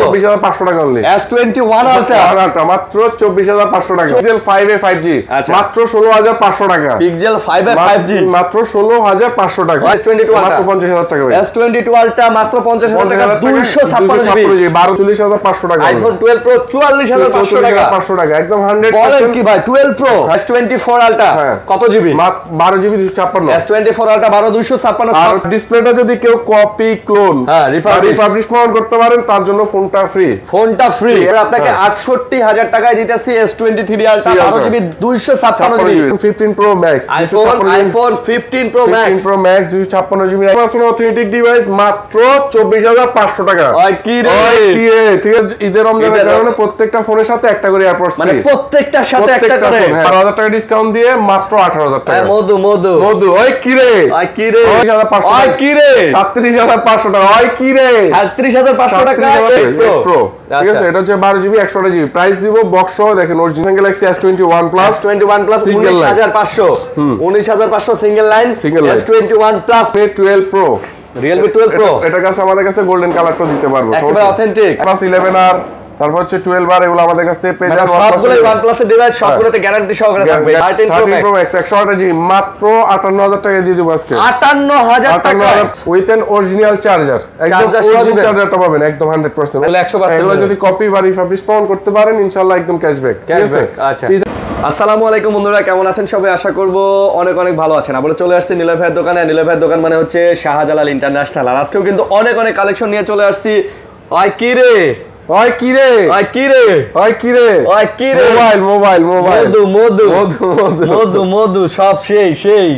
24,500 টাকা only. S21 Ultra মাত্র 24,500 টাকা। Pixel 5a 5G মাত্র 16,500 টাকা। Pixel 5a 5G মাত্র 16,500 টাকা। S22 Ultra মাত্র 50,000 টাকা। S22 Ultra মাত্র 50,000 টাকা 256 GB 40,500 টাকা। iPhone 12 Pro 44,500 টাকা। 500 টাকা একদম 100%। বলেন কি ভাই 12 Pro S24 Ultra কত জিবি? 12 জিবি 256। S24 Ultra 12 256। আর ডিসপ্লেটা যদি কেউ কপি ক্লোন রিফাবলিশ করতে পারেন তার জন্য ফোনটা ফ্রি। আপনাকে 68,000 টাকায় দিতেছি S23 Ultra 12 GB 256 GB 15 Pro Max iPhone 15 Pro Max 256 GB authentic device মাত্র 24,500 টাকা। কি রে ঠিক আছে, ঈদের রমজানের কারণে প্রত্যেকটা ফোনের সাথে একটা করে এয়ারপডস মানে প্রত্যেকটার সাথে একটা করে 12,000 টাকা ডিসকাউন্ট দিয়ে মাত্র 18,000 টাকা। মধু ওই কি রে 37,500 টাকা। ওই কি রে 37,500 টাকা Pro। ঠিক আছে, এটা হচ্ছে 12 জিবি 128 জিবি। প্রাইস দিব বক্স সহ। দেখেন original Galaxy S21 Plus 19,500 single line S21 Plus 12 Pro Realme 12 Pro এটার কাছে আমাদের কাছে গোল্ডেন কালারটা দিতে পারবো একেবারে অথেন্টিক। Plus 11R তারপর হচ্ছে 12R এগুলো আমাদের কাছে পেয়ে যাবেন। সবগুলো OnePlus এর ডিভাইস সবগুলোতে গ্যারান্টি সহকারে থাকবে। 13 Pro Max 128 জিবি মাত্র 58,000 টাকা দিয়ে দিব আজকে। 58,000 টাকা উইথ এন অরিজিনাল চার্জার। একদম অরিজিনাল চার্জারটা পাবেন একদম 100%। বলে 100%। এগুলো যদি কপি বা রিফাবলিশ করতে পারেন ইনশাআল্লাহ একদম ক্যাশব্যাক। ঠিক আছে, আচ্ছা। আসসালামু আলাইকুম বন্ধুরা, কেমন আছেন সবাই? আশা করব অনেক অনেক ভালো আছেন। আমরা চলে আসছি নিলয় ভাইয়ের দোকানে। নিলয় ভাইয়ের দোকান মানে হচ্ছে শাহজালাল ইন্টারন্যাশনাল। আর আজকেও কিন্তু অনেক অনেক কালেকশন নিয়ে চলে আসছি। ওই কি রে মোবাইল সব সেই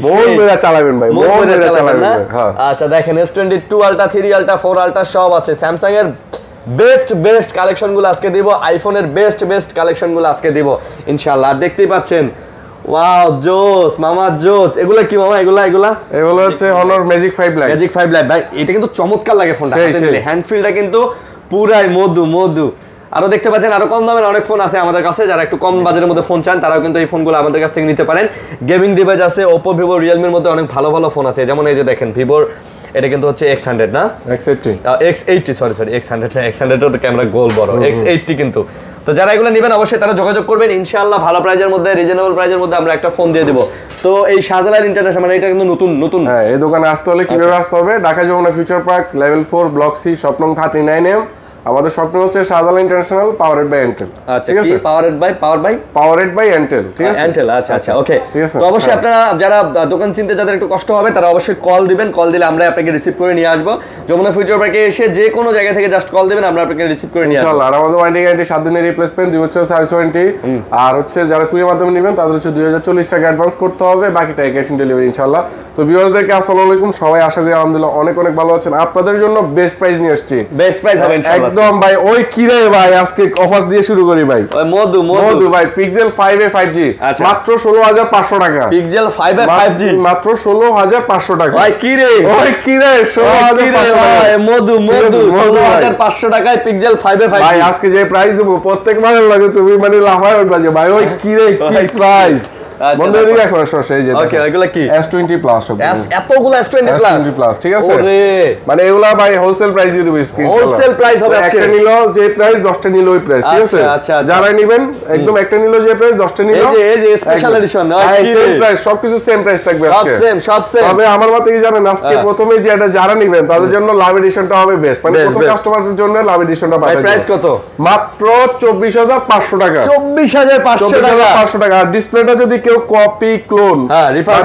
মন মেরা চালাবেন ভাই, মন মেরা চালাবেন না। আচ্ছা দেখেন S22 Ultra 3 Ultra 4 Ultra সব আছে। স্যামসাং এর বেস্ট কালেকশন গুলো আজকে দিব। আইফোনের বেস্ট কালেকশন গুলো আজকে দিব ইনশাআল্লাহ। দেখতেই পাচ্ছেন ওয়াও জোস মামা জোস। এগুলা কি মামা? এগুলা হচ্ছে Honor Magic 5 Lite ভাই। এটা কিন্তু চমৎকার লাগে ফোনটা, হ্যান্ড ফিলটা কিন্তু পুরাই মধু। আরো দেখতে পাচ্ছেন আরো কম দামের অনেক ফোন আছে আমাদের কাছে। যারা একটু কম বাজেটের মধ্যে ফোন চান তারাও কিন্তু এই ফোনগুলো আমাদের কাছ থেকে নিতে পারেন। গেমিং ডিভাইস আছে Oppo, Vivo, Realme এর মধ্যে অনেক ভালো ফোন আছে। যেমন এই যে দেখেন Vivo, এটা কিন্তু হচ্ছে X100 না X80 সরি X100 না, X100 তো ক্যামেরা গোল বড়, X80 কিন্তু। তো যারা এগুলো নেবেন অবশ্যই তারা যোগাযোগ করবেন ইনশাআল্লাহ। ভালো প্রাইজের মধ্যে, রিজনেবল প্রাইজের মধ্যে আমরা একটা ফোন দিয়ে দেব। তো এই শাহজালাল ইন্টারন্যাশনাল মানে এটা কিন্তু নতুন। হ্যাঁ, এই দোকানে আসতে হলে কিভাবে আসতে হবে? Dhaka Jamuna Future Park level 4 block C shop নং 39M। আমাদের শপ নেম হচ্ছে Shahjalal International powered by Entel. ঠিক আছে, পাওয়ারেড বাই এন্টেল। ঠিক আছে, এন্টেল। আচ্ছা ওকে। তো অবশ্যই আপনারা যারা দোকান চিনতে যাদের একটু কষ্ট হবে তারা অবশ্যই কল দিবেন। কল দিলে আমরা আপনাকে রিসিভ করে নিয়ে আসবো। যমুনা ফিউচার পার্কে এসে যে কোনো জায়গা থেকে জাস্ট কল দিবেন, আমরা আপনাকে রিসিভ করে নিয়ে আসবো ইনশাআল্লাহ। আর আমাদের ওয়ারেন্টি গ্যারান্টি 7 দিনের রিপ্লেসমেন্ট, 2 বছর সার্ভিস ওয়ারেন্টি। আর হচ্ছে যারা কুরিয়ার মাধ্যমে নেবেন তাদের হচ্ছে 2040 টাকা অ্যাডভান্স করতে হবে, বাকিটা ক্যাশ অন ডেলিভারি ইনশাআল্লাহ। তো ভিউয়ারদেরকে আসসালামু আলাইকুম, সবাই আশা করি আলহামদুলিল্লাহ অনেক ভালো আছেন। আপনাদের জন্য বেস্ট প্রাইস নিয়ে আসছি। বেস্ট প্রাইস হবে ইনশাআল্লাহ একদম ভাই। ওই কি রে ভাই, আজকে অফার দিয়ে শুরু করি ভাই। ওই মধু ভাই Pixel 5a 5G মাত্র 16,500 টাকা। Pixel 5a 5G মাত্র 16,500 টাকা। ভাই কি রে 16,500 টাকা। মধু 16,500 টাকায় Pixel 5a 5G। ভাই আজকে যে প্রাইস দেব প্রত্যেকবারের লাগে তুমি মানে লাফায় উঠবা যে ভাই ওই কি রে কি প্রাইস। বন্ধু এদিকে এখন সেই যে ওকে এগুলা কি S20 Plus সব এতগুলো S20 Plus ঠিক আছে। ওরে মানে এগুলা ভাই হোলসেল প্রাইস দিয়ে দেব। হোলসেল প্রাইস হবে আজকে। একটা নিলো যে প্রাইস 10টা নিলো ওই প্রাইস। ঠিক আছে, যারা নেবেন একদম একটা নিলো যে প্রাইস 10টা নিলো এই যে স্পেশাল এডিশন সেম প্রাইস, সবকিছু সেম প্রাইস থাকবে আজকে। সব সেম। তবে আমার মতে কি জানেন, আজকে প্রথমে যে এটা যারা নেবেন তাদের জন্য লাভ এডিশনটা হবে বেস্ট। মানে প্রথম কাস্টমারদের জন্য লাভ এডিশনটা পাবেন। প্রাইস কত? মাত্র 24,500 টাকা। 24,500 টাকা। আর ডিসপ্লেটা যদি কেউ কপি ক্লোন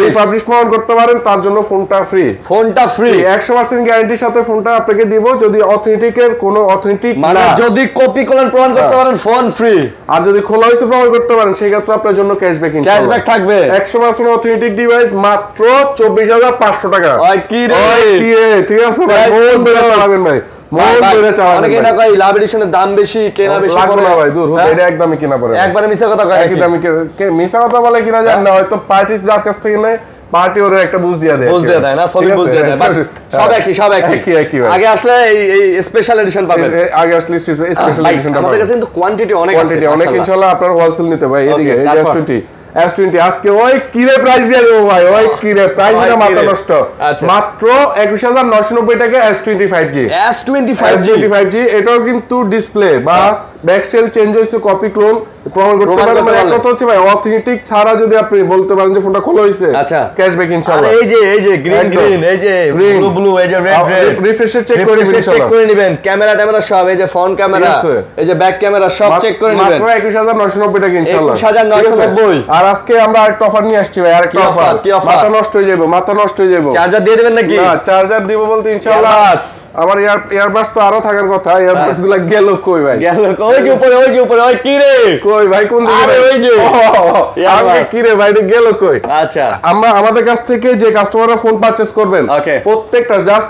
রিফাবলিশ করতে পারেন তার জন্য ফোনটা ফ্রি। 100% গ্যারান্টির সাথে ফোনটা আপনাকে দিব। যদি অথেন্টিকের কোনো অথেন্টিক মানে যদি কপি ক্লোন প্রমাণ করতে পারেন ফোন ফ্রি। আর যদি খোলা হয়েছে প্রমাণ করতে পারেন সেই ক্ষেত্রে আপনার জন্য ক্যাশব্যাক থাকবে। 100% অথেন্টিক ডিভাইস মাত্র 24,500 টাকা। কি রে ঠিক আছে ভাই, মন ধরে চালাবেন ভাই, মন ধরে চালাবেন। অনেকে না কয় লাভ এডিশনের দাম বেশি, কেনা বেশি লাগবে না ভাই, দূর এটা একদমই কিনা পড়ে। একবারে মিছা কথা কয়, একদমই মিছা কথা বলে কিনা জানেন না, হয়তো পার্টি যার কাছ থেকে নেয় পার্টি ওরে একটা বুঝ দিয়ে দেয় না, সলিড বুঝ দিয়ে দেয়। সব একই। আগে আসলে এই স্পেশাল এডিশন পাবেন। আগে আসলে স্পেশাল এডিশনটা আমাদের কাছে কিন্তু কোয়ান্টিটি অনেক ইনশাআল্লাহ। আপনারা হোলসেল নিতে ভাই। এদিকে S20 S20 আজকে ওই কিরে প্রাইস দিয়ে দেবো ভাই, ওই কিরে প্রাইস না মাথা নষ্ট। মাত্র 21990 টাকা S20 5G। S20 5G এটাও কিন্তু ডিসপ্লে বা ব্যাকসেল চেঞ্জ হইছে, কপি ক্লোন প্রমাণ করতে পারবেন। মানে কথা হচ্ছে ভাই অথেন্টিক ছাড়া যদি আপনি বলতে পারেন যে ফোনটা খোলা হইছে, আচ্ছা ক্যাশব্যাক ইনশাআল্লাহ। এই যে গ্রিন এই যে ব্লু ব্লু, এই যে রেড রিফ্রেশ চেক করে নেবেন, ক্যামেরা সব, এই যে ফ্রন্ট ক্যামেরা, এই যে ব্যাক ক্যামেরা সব চেক করে নেবেন। মাত্র 21990 টাকা ইনশাআল্লাহ, 21990। আর আজকে আমরা আরেকটা অফার নিয়ে আসছি ভাই, আরেকটা অফার। মাথা নষ্ট হয়ে যাবে, মাথা নষ্ট হয়ে যাবে। চার্জার দিয়ে দিবেন নাকি? না, চার্জার দিব বলতে ইনশাআল্লাহ আমার ইয়ারবাডস তো আরো থাকার কথা, ইয়ারবাডস গুলো গেল কই ভাই? গেল ওই যে উপরে, ওই যে উপরে, ওই কি রে কই ভাই? কোন দিকে? আরে ওই যে আরে কি রে ভাই, গেল কই? আচ্ছা, আমরা আমাদের কাছ থেকে যে কাস্টমাররা ফোন পারচেজ করবেন, প্রত্যেকটা জাস্ট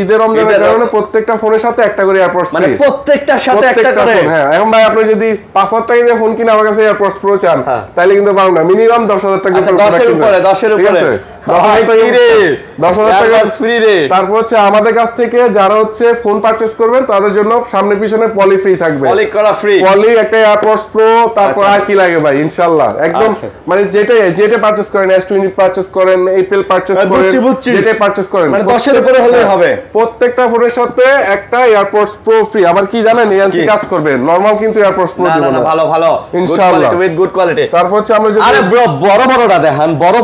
ঈদের রমজানের কারণে প্রত্যেকটা ফোনের সাথে একটা করে এয়ারপডস ফ্রি। মানে প্রত্যেকটার সাথে একটা করে। হ্যাঁ, এখন ভাই আপনি যদি 5000 টাকা দিয়ে ফোন কিনে আমার কাছে এয়ারপডস প্রো চান, তাহলে কিন্তু পাবেন না, মিনিমাম 10000 টাকা। আচ্ছা, 10 এর উপরে 10,000 টাকা ফ্রি রে। তারপর হচ্ছে আমাদের কাছ থেকে যারা হচ্ছে ফোন পারচেজ করবেন তাদের জন্য সামনে পিছনে পলি ফ্রি থাকবে, পলি করা ফ্রি, পলি একটা এয়ারপডস প্রো। তারপর আর কি লাগে ভাই ইনশাআল্লাহ, একদম মানে যেটা পারচেজ করেন, S20 পারচেজ করেন, এপল পারচেজ করেন, যেটা পারচেজ করেন, মানে 10 এর উপরে হলেই হবে। প্রত্যেকটা ফোনের সাথে একটা এয়ারপডস প্রো ফ্রি। আবার কি জানেন, এএনসি কাজ করবে, নরমাল কিন্তু এয়ারপডস প্রো দিব না। ভালো ভালো ইনশাআল্লাহ, উইথ গুড কোয়ালিটি। তারপর হচ্ছে আমরা যদি আরে ব্রো বড় বড়টা দেখান, বড়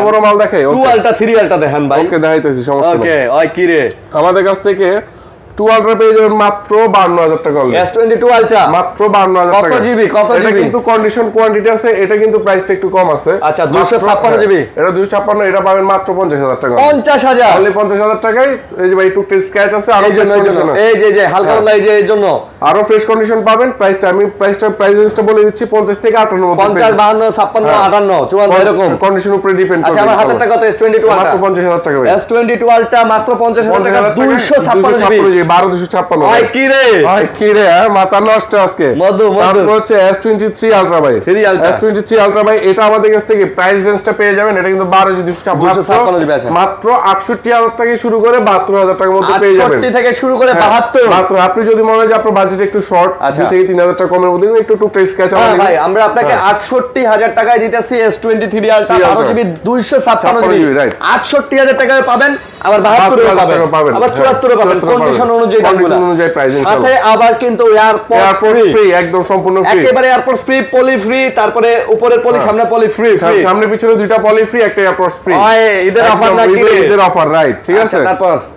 বড় মাল দেখাই, 2 আলটা 3 আলটা দেখান ভাই। ওকে, দেখাইতেছি, সমস্যা নেই। ওকে, ওই কি রে, আমাদের কাছ থেকে 2 আলট্রা পেয়ে যাবেন মাত্র 52000 টাকা। S22 আলট্রা মাত্র 52000 টাকা। কত জিবি? এটা কিন্তু কন্ডিশন কোয়ান্টিটি আছে, এটা কিন্তু প্রাইসটা একটু কম আছে। আচ্ছা, 256 জিবি, এটা 256, এটা পাবেন মাত্র 50000 টাকা। 50000 অনলি 50000 টাকায়। এই যে ভাই টুকটাক স্ক্র্যাচ আছে, আর এই যে হালকা বদলা, এই যে এর জন্য আরো ফ্রেশ কন্ডিশন পাবেন। আমি প্রাইস রেঞ্জটা বলে দিচ্ছি, 50 থেকে 58 মধ্যে, 50 52 56 58 54 এরকম কন্ডিশন উপরে ডিপেন্ড করে। আচ্ছা, আমার হাতেরটা কত? S22 মাত্র 50000 টাকা ভাই। S22 আলট্রা মাত্র 50000 টাকা, 256 জিবি, 12256। ওই কি রে, ওই কি রে, মাথা নষ্ট আজকে। তারপর হচ্ছে S23 আলট্রা ভাই, S23 আলট্রা ভাই, এটা আমাদের কাছ থেকে প্রাইস রেঞ্জটা পেয়ে যাবেন। এটা কিন্তু 12256 জিবি আছে, মাত্র 68000 থেকে শুরু করে 72000 টাকার মধ্যে পেয়ে যাবেন। 68 থেকে শুরু করে 72 মাত্র। আপনি যদি মনে হয় যে আপনার বাজেট একটু শর্ট, 2 থেকে 3000 টাকা কমের মধ্যে একটু টুকটাক স্ক্র্যাচ আছে ভাই, আমরা আপনাকে 68000 টাকায় দিতেছি S23 ultra 12 GB 256 GB, right. 68000 টাকায় পাবেন, আবার 72 পাবেন, আবার 74 পাবেন, কন্ডিশন অনুযায়ী প্রাইস। সাথে আবার কিন্তু এয়ারপডস ফ্রি, একদম সম্পূর্ণ ফ্রি, একেবারে এয়ারপডস ফ্রি, পলি ফ্রি, তারপরে উপরের পলি, সামনে পলি ফ্রি, সামনে পিছনে দুইটা পলি ফ্রি, একটা এয়ারপডস ফ্রি। ঈদের অফার নাকি? ঈদের অফার, রাইট, ঠিক আছে।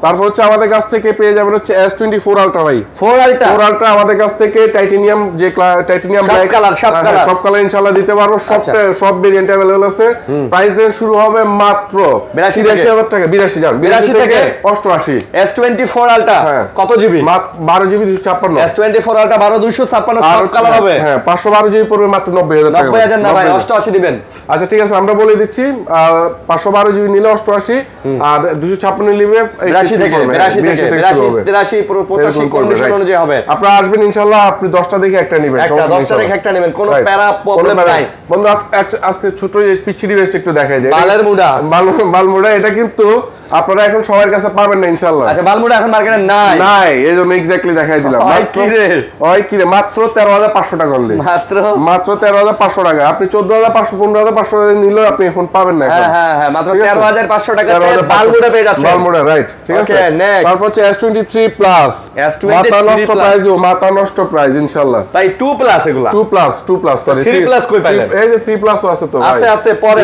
তারপর হচ্ছে আমাদের কাছ থেকে পেয়ে যাবেন হচ্ছে S24 আলট্রা ভাই। 4 আলট্রা আমাদের কাছ থেকে টাইটানিয়াম, যে টাইটানিয়াম ব্ল্যাক কালার, সব কালার ইনশাআল্লাহ দিতে পারবো। সব ভেরিয়েন্ট अवेलेबल আছে। প্রাইস রেঞ্জ শুরু হবে মাত্র 82000 টাকা, 82 থেকে 88। S24 আলট্রা কত জিবি? 12 জিবি 256। S24 আলট্রা 12 256 সব কালার হবে। হ্যাঁ, 512 জিবি পড়বে মাত্র 90000 টাকা। 90000 না ভাই, 88 দিবেন। আচ্ছা, ঠিক আছে, আমরা বলে দিচ্ছি 512 জিবি নিলে 88, আর 256 নিলে 82 থেকে 85 কন্ডিশন অনুযায়ী হবে। আপনারা আসবেন ইনশাআল্লাহ, আপনি 10টা দেখে একটা নেবেন, 10টা দেখে একটা নেবেন, কোনো প্যারা প্রবলেম নাই। বন্ধু আজকে ছোট পিচ্ছিরি বেস্ট একটু দেখাই দেয়, বালের মুডা, বালমুডা, এটা কিন্তু আপনারা এখন সবার কাছে পাবেন না ইনশাআল্লাহ। আচ্ছা, বালমুডা এখন মার্কেটে নাই, এইজন্য এক্স্যাক্টলি দেখাই দিলাম। কি রে, মাত্র 13500 টাকা অনলি, মাত্র 13500 টাকা। আপনি 14500 15500 টাকা নিলেও আপনি ফোন পাবেন না। হ্যাঁ, মাত্র 13500 টাকা বালমুডা পেয়ে যাচ্ছে, বালমুডা, রাইট, ঠিক আছে। তারপর হচ্ছে S23 প্লাস, মাথা নষ্ট প্রাইস ইনশাআল্লাহ। তাই 2 প্লাস, এগুলা 2 প্লাস সরি 3 প্লাস কই পাইলেন? এই যে 3 প্লাসও আছে তো ভাই, আছে পরে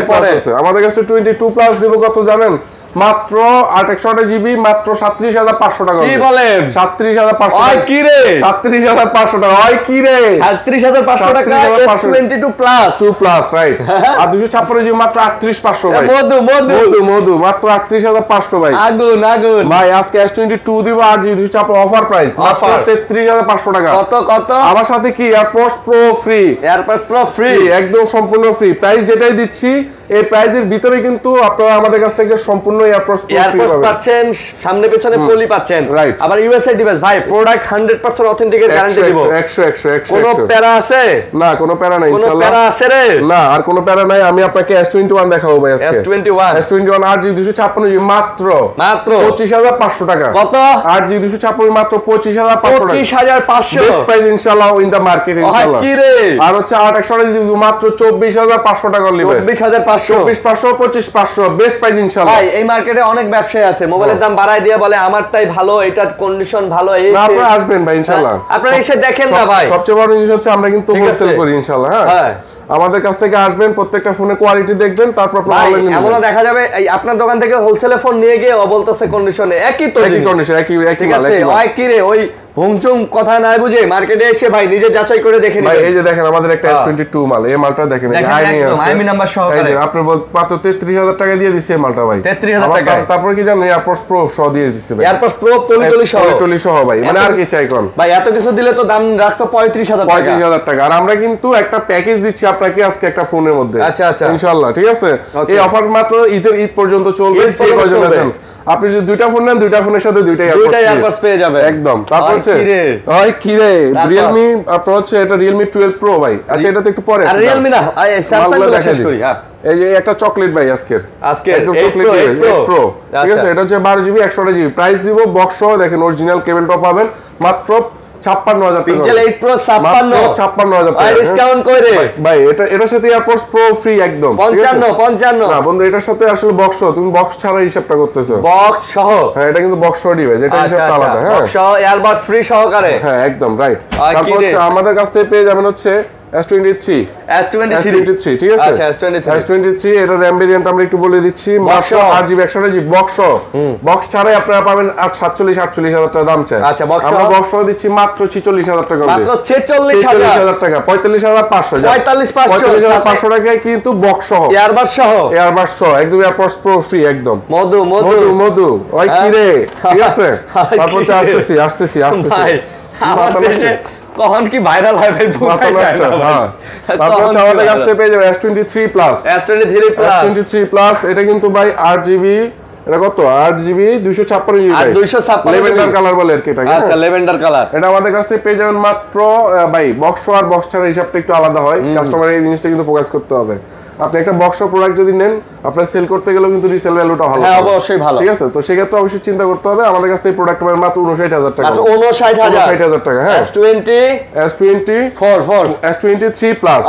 আমাদের কাছে 22 প্লাস দিব কত জানেন? মাত্র 868 জিবি, মাত্র 37500 টাকা। কি বলেন? 37500। ওই কি রে, 37500 টাকা। ওই কি রে, 37500 টাকা। S22 plus, 2 plus, right. আর 256 জিবি মাত্র 38500 ভাই। মধু মাত্র 38500 ভাই। আগুন ভাই, আজকে S22 দিব, আর 256 অফার প্রাইস মাত্র 33500 টাকা। কত? আমার সাথে কি এয়ারপডস প্রো ফ্রি, একদম সম্পূর্ণ ফ্রি। প্রাইস যেটাই দিচ্ছি, এই প্রাইজের ভিতরে কিন্তু আপনারা আমাদের কাছ থেকে সম্পূর্ণ এয়ারপডস পাচ্ছেন, সামনে পেছনে পলি পাচ্ছেন। আবার ইউএসএ ডিভাইস ভাই, প্রোডাক্ট 100% অথেন্টিক এর গ্যারান্টি দিব। 100 কোনো প্যারা আছে? না, কোনো প্যারা নাই ইনশাআল্লাহ। কোনো প্যারা আছে রে? না, আর কোনো প্যারা নাই। আমি আপনাকে S21 দেখাবো ভাই আজকে। S21 8GB 256GB মাত্র 25500 টাকা। কত? 8GB 256GB মাত্র 25500 টাকা। 25500 বেস্ট প্রাইস ইনশাআল্লাহ ইন দা মার্কেট ইনশাআল্লাহ। কি রে? আর হচ্ছে 8 দিব মাত্র 24500 টাকা নিবে। 24500 24500 25500 বেস্ট প্রাইস ইনশাআল্লাহ। ভাই এই মার্কেটে অনেক ব্যবসায়ী আছে, মোবাইলের দাম বাড়ায় দিয়ে বলে আমারটাই ভালো, এটার কন্ডিশন ভালো। এই আপনারা আসবেন ভাই ইনশাআল্লাহ, আপনারা এসে দেখেন না ভাই। সবচেয়ে বড় জিনিস হচ্ছে আমরা কিন্তু হোলসেল করি ইনশাআল্লাহ। হ্যাঁ, আমাদের কাছ থেকে আসবেন, প্রত্যেকটা ফোনের কোয়ালিটি দেখবেন, তারপর এমনও দেখা যাবে আপনার দোকান থেকে হোলসেলে ফোন নিয়ে গিয়ে বলতেছে কন্ডিশনে একই তো, একই কন্ডিশন, একই ঠিক আছে। ওই কি রে, ওই ভংচুম কথা নাই বুঝে মার্কেটে এসে ভাই নিজে যাচাই করে দেখে নিন। ভাই এই যে দেখেন আমাদের একটা S22 মাল, এই মালটা দেখেন, এই আইমি নাম্বার সহকারে আপনি মাত্র 33000 টাকা দিয়ে দিছি এই মালটা ভাই। 33000 টাকা। তারপর কি জানেন এয়ারপডস প্রো সহ দিয়ে দিছি ভাই। এয়ারপডস প্রো পলি সহ ভাই, মানে আর কি চাই কোন ভাই? এত কিছু দিলে তো দাম রাখতো 35000 টাকা। 35000 টাকা। আর আমরা কিন্তু একটা প্যাকেজ দিচ্ছি আপনাকে আজকে একটা ফোনের মধ্যে। আচ্ছা আচ্ছা, ইনশাআল্লাহ ঠিক আছে। এই অফার মাত্র ঈদ পর্যন্ত চলবে। যে কয়জন আছেন, আপনি যদি দুইটা ফোন নেন, দুইটা ফোনের সাথে দুইটাই এয়ারপডস পেয়ে যাবেন একদম। তারপর হচ্ছে কি রে Realme, আপনার হচ্ছে এটা Realme 12 Pro ভাই। আচ্ছা, এটা তো একটু পরে। আর Realme না, Samsung গুলো শেষ করি। হ্যাঁ, এই যে একটা চকলেট ভাই আজকে একদম 8 চকলেট Pro, ঠিক আছে। এটা হচ্ছে 12GB 128GB প্রাইস দিব, বক্স সহ দেখেন, অরিজিনাল কেবল টপ পাবেন মাত্র 56000 টাকা। Pixel 8 Pro 56000 টাকা ডিসকাউন্ট করে ভাই। এটার সাথে এয়ারপডস প্রো ফ্রি একদম 55 না বন্ধু, এটার সাথে আসলে বক্স সহ, তুমি বক্স ছাড়া হিসাবটা করতেছো। বক্স সহ? হ্যাঁ, এটা কিন্তু বক্স সহ ডিভাইস, এটা হিসাবটা আলাদা। হ্যাঁ, বক্স সহ এয়ারপডস ফ্রি সহকারে। হ্যাঁ একদম রাইট। তারপর হচ্ছে আমাদের কাছ থেকে পেয়ে যাবেন হচ্ছে S23 ঠিক আছে। আচ্ছা, S23 এটা RAM ভেরিয়েন্ট আমরা একটু বলে দিচ্ছি, মাত্র 8GB 128GB বক্স ছাড়াই আপনারা পাবেন 48000 টাকা দাম চাই। আচ্ছা, আমরা বক্স সহ দিচ্ছি মাত্র 46000 টাকা। মাত্র 46000 টাকা। 45500 45500 টাকায় কিন্তু বক্স সহ, এয়ারবাস সহ একদম এয়ারপডস প্রো ফ্রি একদম। মধু ওই কি রে, ঠিক আছে। তারপর আসতেছি ভাই, আমাদের দেশে কখন কি ভাইরাল হয় ভাই, তারপর আমাদের কাছ থেকে পেয়ে যাবে S23 প্লাস। এটা কিন্তু ভাই 8GB, এটা কত 8GB 256GB লেভেন্ডার কালার বলে আর কি এটা। আচ্ছা, লেভেন্ডার কালার। এটা আমাদের কাছ থেকে পেয়ে যাবেন মাত্র ভাই, বক্স আর বক্স ছাড়া হিসাবটা একটু আলাদা হয়, কাস্টমারের এই জিনিসটা কিন্তু ফোকাস করতে হবে। আপনি একটা বক্স প্রোডাক্ট যদি নেন, আপনার সেল করতে গেলেও কিন্তু রিসেল ভ্যালুটা ভালো। হ্যাঁ, অবশ্যই ভালো, ঠিক আছে। তো সেক্ষেত্রে অবশ্যই চিন্তা করতে হবে। আমাদের কাছে এই প্রোডাক্ট পাবেন মাত্র 59000 টাকা। মাত্র 59000 টাকা। হ্যাঁ, S23 প্লাস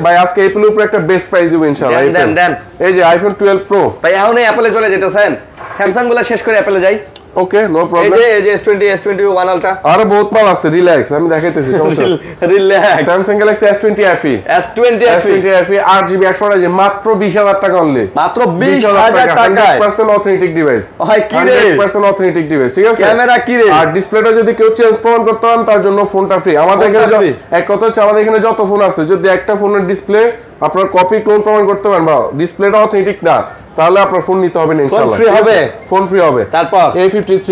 ভাই, আজকে Apple উপরে একটা বেস্ট প্রাইস দিব ইনশাআল্লাহ। দেন এই যে iPhone 12 Pro ভাই, এখন এই অ্যাপলে চলে যেতেছেন, স্যামসাং গুলো শেষ করে অ্যাপলে যাই। ওকে, নো প্রবলেম। এই যে S21 Ultra আরে বহুত মাল আছে, রিল্যাক্স, আমি দেখাইতেছি সমস্যা। Relax. Samsung Galaxy S20 FE 8GB 128GB মাত্র 20000 টাকা অনলি। মাত্র 20000 টাকায় 100% অথেন্টিক ডিভাইস। ভাই কি রে, 100% অথেন্টিক ডিভাইস, ঠিক আছে। ক্যামেরা কি রে, আর ডিসপ্লেটা যদি কেউ চেঞ্জ প্রমাণ করতে পারেন, তার জন্য ফোনটা ফ্রি। আমাদের এখানে এক কথা হচ্ছে, আমাদের এখানে যত ফোন আছে, যদি একটা ফোনের ডিসপ্লে আপনার কপি ক্লোন প্রমাণ করতে পারেন বা ডিসপ্লেটা অথেন্টিক না, তাহলে আপনার ফোন নিতে হবে না ইনশাআল্লাহ। ফোন ফ্রি হবে। তারপর A53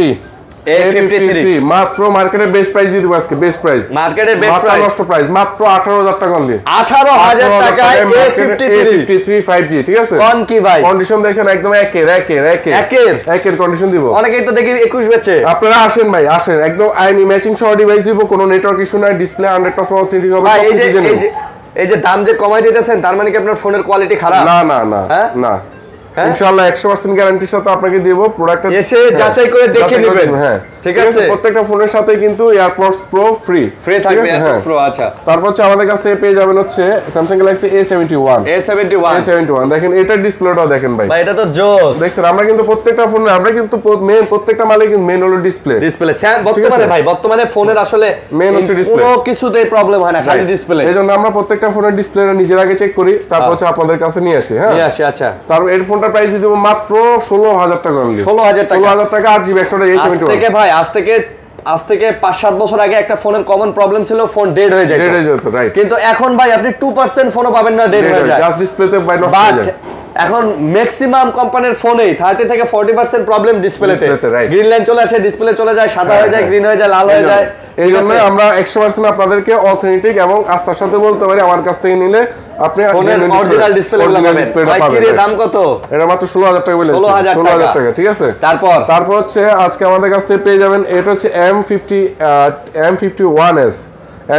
মাত্র মার্কেটের বেস্ট প্রাইস দিয়ে দেব আজকে, বেস্ট প্রাইস, মার্কেটের বেস্ট প্রাইস, নষ্ট প্রাইস মাত্র 18000 টাকা অনলি। 18000 টাকায় A53 5G, ঠিক আছে। কোন কি ভাই, কন্ডিশন দেখেন একদম একের কন্ডিশন দিব। অনেকেই তো দেখি 21 বেচে। আপনারা আসেন ভাই, আসেন, একদম আইনি ম্যাচিং সহ ডিভাইস দিব, কোনো নেটওয়ার্ক ইস্যু নাই, ডিসপ্লে 100% অথেন্টিক হবে। এই যে দাম যে কমাই দিতেছেন, তার মানে কি আপনার ফোনের কোয়ালিটি খারাপ? না, ইনশাআল্লাহ 100% গ্যারান্টির সাথে আপনাকে দেব। প্রোডাক্টটা এসে যাচাই করে দেখে নেবেন। হ্যাঁ, ঠিক আছে। প্রত্যেকটা ফোনের সাথে কিন্তু এয়ারপডস প্রো ফ্রি থাকবে, এয়ারপডস প্রো। আচ্ছা, তারপর হচ্ছে আমাদের কাছ থেকে পেয়ে যাবেন হচ্ছে Samsung Galaxy A71 দেখেন, এটার ডিসপ্লেটাও দেখেন ভাই, এটা তো জোস। দেখছেন, আমরা কিন্তু প্রত্যেকটা ফোনে, আমরা কিন্তু প্রত্যেকটা মালে কিন্তু মেন হলো ডিসপ্লে। বর্তমানে ফোনের আসলে মেন হচ্ছে ডিসপ্লে, কোনো কিছুতেই প্রবলেম হয় না, খালি ডিসপ্লে। এজন্য আমরা প্রত্যেকটা ফোনের ডিসপ্লেটা নিজের আগে চেক করি, তারপর হচ্ছে আপনাদের কাছে নিয়ে আসি। হ্যাঁ, আচ্ছা। তারপর এর ফোনটা প্রাইস দিব মাত্র 16000 টাকা অনলি। 16000 টাকা 8GB 128GB। আজ থেকে 5-7 বছর আগে একটা ফোনের কমন প্রবলেম ছিল, ফোন ডেড হয়ে যেত, রাইট। কিন্তু এখন ভাই আপনি 2% ফোনও পাবেন না ডেড হয়ে যায়, জাস্ট ডিসপ্লেতে বাই নষ্ট হয়ে যায়। এখন ম্যাক্সিমাম কোম্পানির ফোনেই 30 থেকে 40% প্রবলেম ডিসপ্লেতে। গ্রিন লাইন চলে আসে, ডিসপ্লে চলে যায়, সাদা হয়ে যায়, গ্রিন হয়ে যায়, লাল হয়ে যায়, এই জন্য আমরা 100% আপনাদেরকে অথেন্টিক এবং আস্থার সাথে বলতে পারি আমার কাছ থেকে নিলে আপনি অরিজিনাল ডিসপ্লেগুলো পাবেন। এর দাম কত? এটা মাত্র 16000 টাকা বলে 16000 টাকা, ঠিক আছে। তারপর হচ্ছে আজকে আমাদের কাছ থেকে পেয়ে যাবেন, এটা হচ্ছে M51s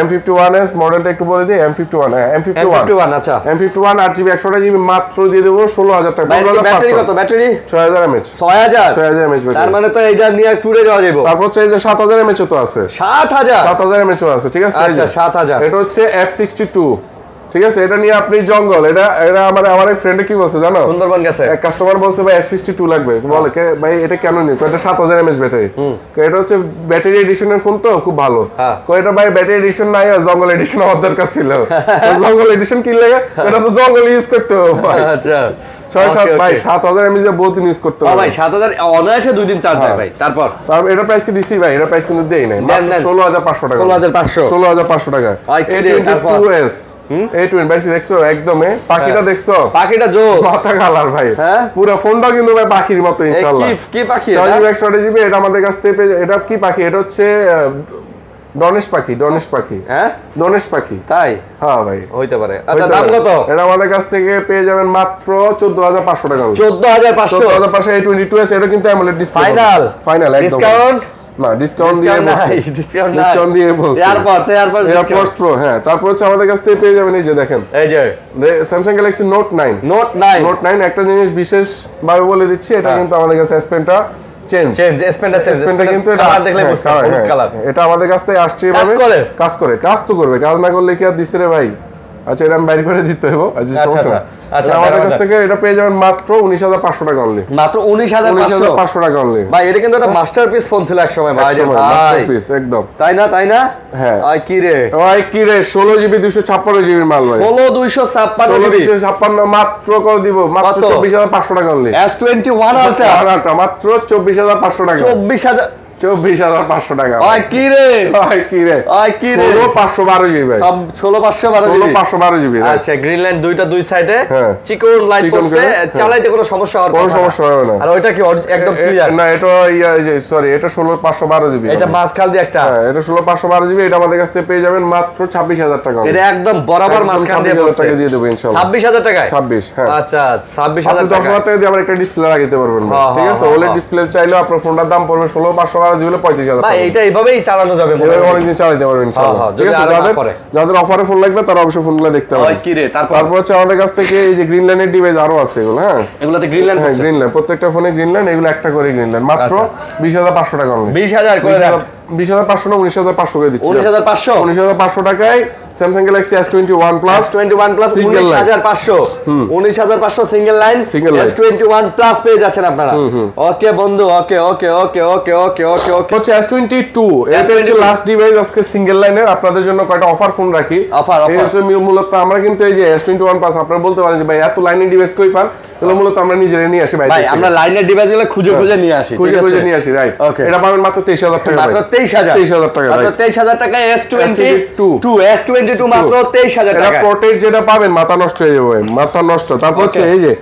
M51s মডেলটা একটু বলে দিই। M51 M51 আচ্ছা M51 8GB 128GB মাত্র দিয়ে দেব 16000 টাকা। ব্যাটারি কত? Battery 6000 mAh 6000 mAh battery. তার মানে তো এটা নিয়ে ট্যুরে যাওয়া যাবে। তারপর হচ্ছে এই যে 7000 mAh তো আছে, 7000 mAh আছে, ঠিক আছে। আচ্ছা 7000। এটা হচ্ছে F62, ঠিক আছে। এটা নিয়ে আপনি জঙ্গল, এটা আমার এক ফ্রেন্ড কি বলছে জানো, সুন্দরবন গেছে, এক কাস্টমার বলছে ভাই F62 লাগবে, বলে কে ভাই এটা কেন নিব, এটা 7000 mAh ব্যাটারি, এটা হচ্ছে ব্যাটারি এডিশনের ফোন তো খুব ভালো, এটা ভাই ব্যাটারি এডিশন নাই, জঙ্গল এডিশন আমার দরকার ছিল, জঙ্গল এডিশন কি লাগে, এটা তো জঙ্গল ইউজ করতে হবে ভাই। আচ্ছা 7000 mAh যে বহুত ইউজ করতে হবে ভাই, 7000 অনায়াসে 2 দিন চার্জ হয় ভাই। তারপর এটা প্রাইস কি দিছি ভাই, এটা প্রাইস কিন্তু দেই নাই, মাত্র 16500 টাকা, 16500 টাকা। A22s A20 ভাই দেখছো একদম পাখিটা দেখছো, পাখিটা জোস মাথা কালার ভাই, পুরো ফোনটা কিন্তু ভাই পাখির মতো ইনশাআল্লাহ। কি পাখি? 128GB এটা আমাদের কাছ থেকে এটা কি পাখি, এটা হচ্ছে ডনেশ পাখি, ডনেশ পাখি তাই? হ্যাঁ ভাই হইতে পারে। আচ্ছা দাম কত? এটা আমাদের কাছ থেকে পেয়ে যাবেন মাত্র 14500 টাকা। 14500 A22s এটা কিন্তু অ্যামোলেড ডিসপ্লে, ফাইনাল একদম। ডিসকাউন্ট না, ডিসকাউন্ট দিয়ে বলছি এয়ারপডস প্রো। হ্যাঁ, তারপর হচ্ছে আমাদের কাছ থেকে পেয়ে যাবেন এই যে দেখেন, এই যে Samsung Galaxy Note 9 একটা জিনিস বিশেষ ভাবে বলে দিচ্ছি, এটা কিন্তু আমাদের কাছে S Pen টা চেঞ্জ, পেনটা কিন্তু এটা দেখলে বুঝতে পারবেন হলুদ কালার, এটা আমাদের কাছ থেকে আসছে এভাবে কাজ তো করবে, কাজ না করলে কি আর দিছে রে ভাই। আচ্ছা এটা আমি বাইরে করে দিতে হবে, আচ্ছা আমাদের কাছ থেকে এটা পেয়ে যাবেন মাত্র 19500 টাকা অনলি, মাত্র 19500 টাকা অনলি ভাই। এটা কিন্তু একটা মাস্টারপিস ফোন ছিল এক সময় ভাই, মাস্টারপিস একদম, তাই না? হ্যাঁ কি রে 16GB 256GB মাল ভাই, 256 মাত্র করে দিব, মাত্র 24500 টাকা অনলি। S21 আলট্রা মাত্র 24500 টাকা, 24500 টাকা। কি রে 512GB ভাই, 512GB। আচ্ছা গ্রিন লাইন দুইটা দুই সাইডে চিকন লাইট করছে, চালাইতে কোনো সমস্যা হবে না। আর ওইটা কি একদম ক্লিয়ার না, এটা সরি এটা 16512GB, এটা মাঝখান দিয়ে একটা, এটা 16512GB। এটা আমাদের কাছ থেকে পেয়ে যাবেন মাত্র 26000 টাকা। এটা একদম বরাবর মাঝখান দিয়ে টাকা দিয়ে দেব ইনশাআল্লাহ। 26000 টাকায় 26, হ্যাঁ আচ্ছা 26000 টাকা, 10000 টাকা দিয়ে আমরা একটা ডিসপ্লে লাগাইতে পারবেন, ঠিক আছে। OLED ডিসপ্লে চাইলে আপনার ফোনটার দাম পড়বে 16512GB 35000 টাকা। ভাই এটা এইভাবেই চালানো যাবে, অনেকদিন চালাতে পারবেন ইনশাআল্লাহ, ঠিক আছে। যাদের অফারে ফোন লাগবে তারা অবশ্যই ফোনগুলো দেখতে পারেন। কি রে তারপর হচ্ছে আমাদের কাছ থেকে এই যে গ্রিন লাইনের ডিভাইস আরো আছে এগুলো, হ্যাঁ এগুলাতে গ্রিন লাইন, হ্যাঁ গ্রিন লাইন, প্রত্যেকটা ফোনে গ্রিন লাইন, এগুলো একটা করে গ্রিন লাইন, মাত্র 20500 টাকা অনলি। 20000 করে 20500 না 19500 করে দিচ্ছি, 19500 টাকায় Samsung Galaxy S21 Plus 19500 single line S21 Plus পেয়ে যাচ্ছেন আপনারা। ওকে বন্ধু, ওকে হচ্ছে S22, এটা হচ্ছে লাস্ট ডিভাইস আজকে সিঙ্গেল লাইনের। আপনাদের জন্য কয়টা অফার ফোন রাখি, এই হচ্ছে মূলত আমরা কিন্তু এই যে S21 Plus আপনারা বলতে পারেন যে ভাই এত লাইনের ডিভাইস কই পান, এগুলো মূলত আমরা নিজেরা নিয়ে আসি ভাই, আমরা লাইনের ডিভাইসগুলো খুঁজে নিয়ে আসি, রাইট। এটা পাবেন মাত্র 23000 টাকা, মাত্র 23000 টাকা, মাত্র 23000 টাকায় S22 মাত্র 23000 টাকা। এটা প্রোটেক্ট যেটা পাবেন মাথা নষ্ট হয়ে যাবে, মাথা নষ্ট। তারপর হচ্ছে এই যে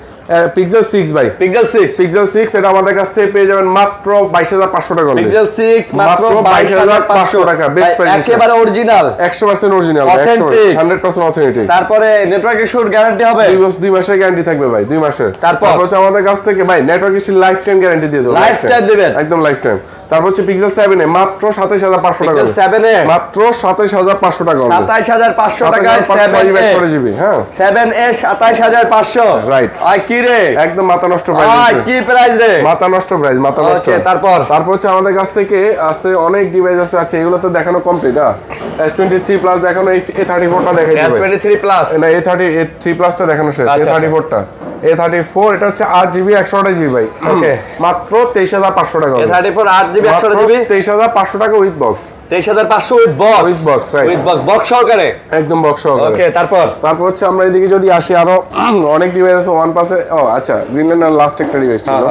Pixel 6 ভাই, Pixel 6 এটা আমাদের কাছ থেকে পেয়ে যাবেন মাত্র 22500 টাকা অনলি। Pixel 6 মাত্র 22500 টাকা, বেস্ট প্রাইস, একেবারে অরিজিনাল, 100% অরিজিনাল, 100% অথেন্টিক। তারপরে নেটওয়ার্ক ইস্যুর গ্যারান্টি হবে, 2 মাসের গ্যারান্টি থাকবে ভাই, 2 মাসের। তারপর হচ্ছে আমাদের কাছ থেকে ভাই নেটওয়ার্ক ইস্যুর লাইফ টাইম গ্যারান্টি দিয়ে দেব, লাইফ টাইম দিবেন একদম লাইফ টাইম। তারপর হচ্ছে Pixel 7 এ মাত্র 27500 টাকা, Pixel 7 এ মাত্র 27500 টাকা, 27500 টাকায় 7GB, হ্যাঁ 7A 27500, রাইট। আর কি রে একদম মাথা নষ্ট প্রাইস, কি প্রাইস রে, মাথা নষ্ট প্রাইস, মাথা নষ্ট। তারপর হচ্ছে আমাদের কাছ থেকে আছে অনেক ডিভাইস আছে, আচ্ছা এগুলো তো দেখানো কমপ্লিট। S23 Plus দেখানো, এই A34 টা দেখাই দিবেন, S23 Plus না A3 Plus টা দেখানো শেষ, A34 টা, A34 এটা হচ্ছে 8GB 128GB ভাই, ওকে মাত্র 23500 টাকা, A34 8GB 128GB 23500 টাকা with box, 23500 with box, right, with box সহকারে, একদম বক্স সহকারে। ওকে তারপর হচ্ছে আমরা এদিকে যদি আসি, আরো অনেক ডিভাইস আছে OnePlus এ। ও আচ্ছা গ্রিনল্যান্ড আর লাস্ট একটা ডিভাইস ছিল,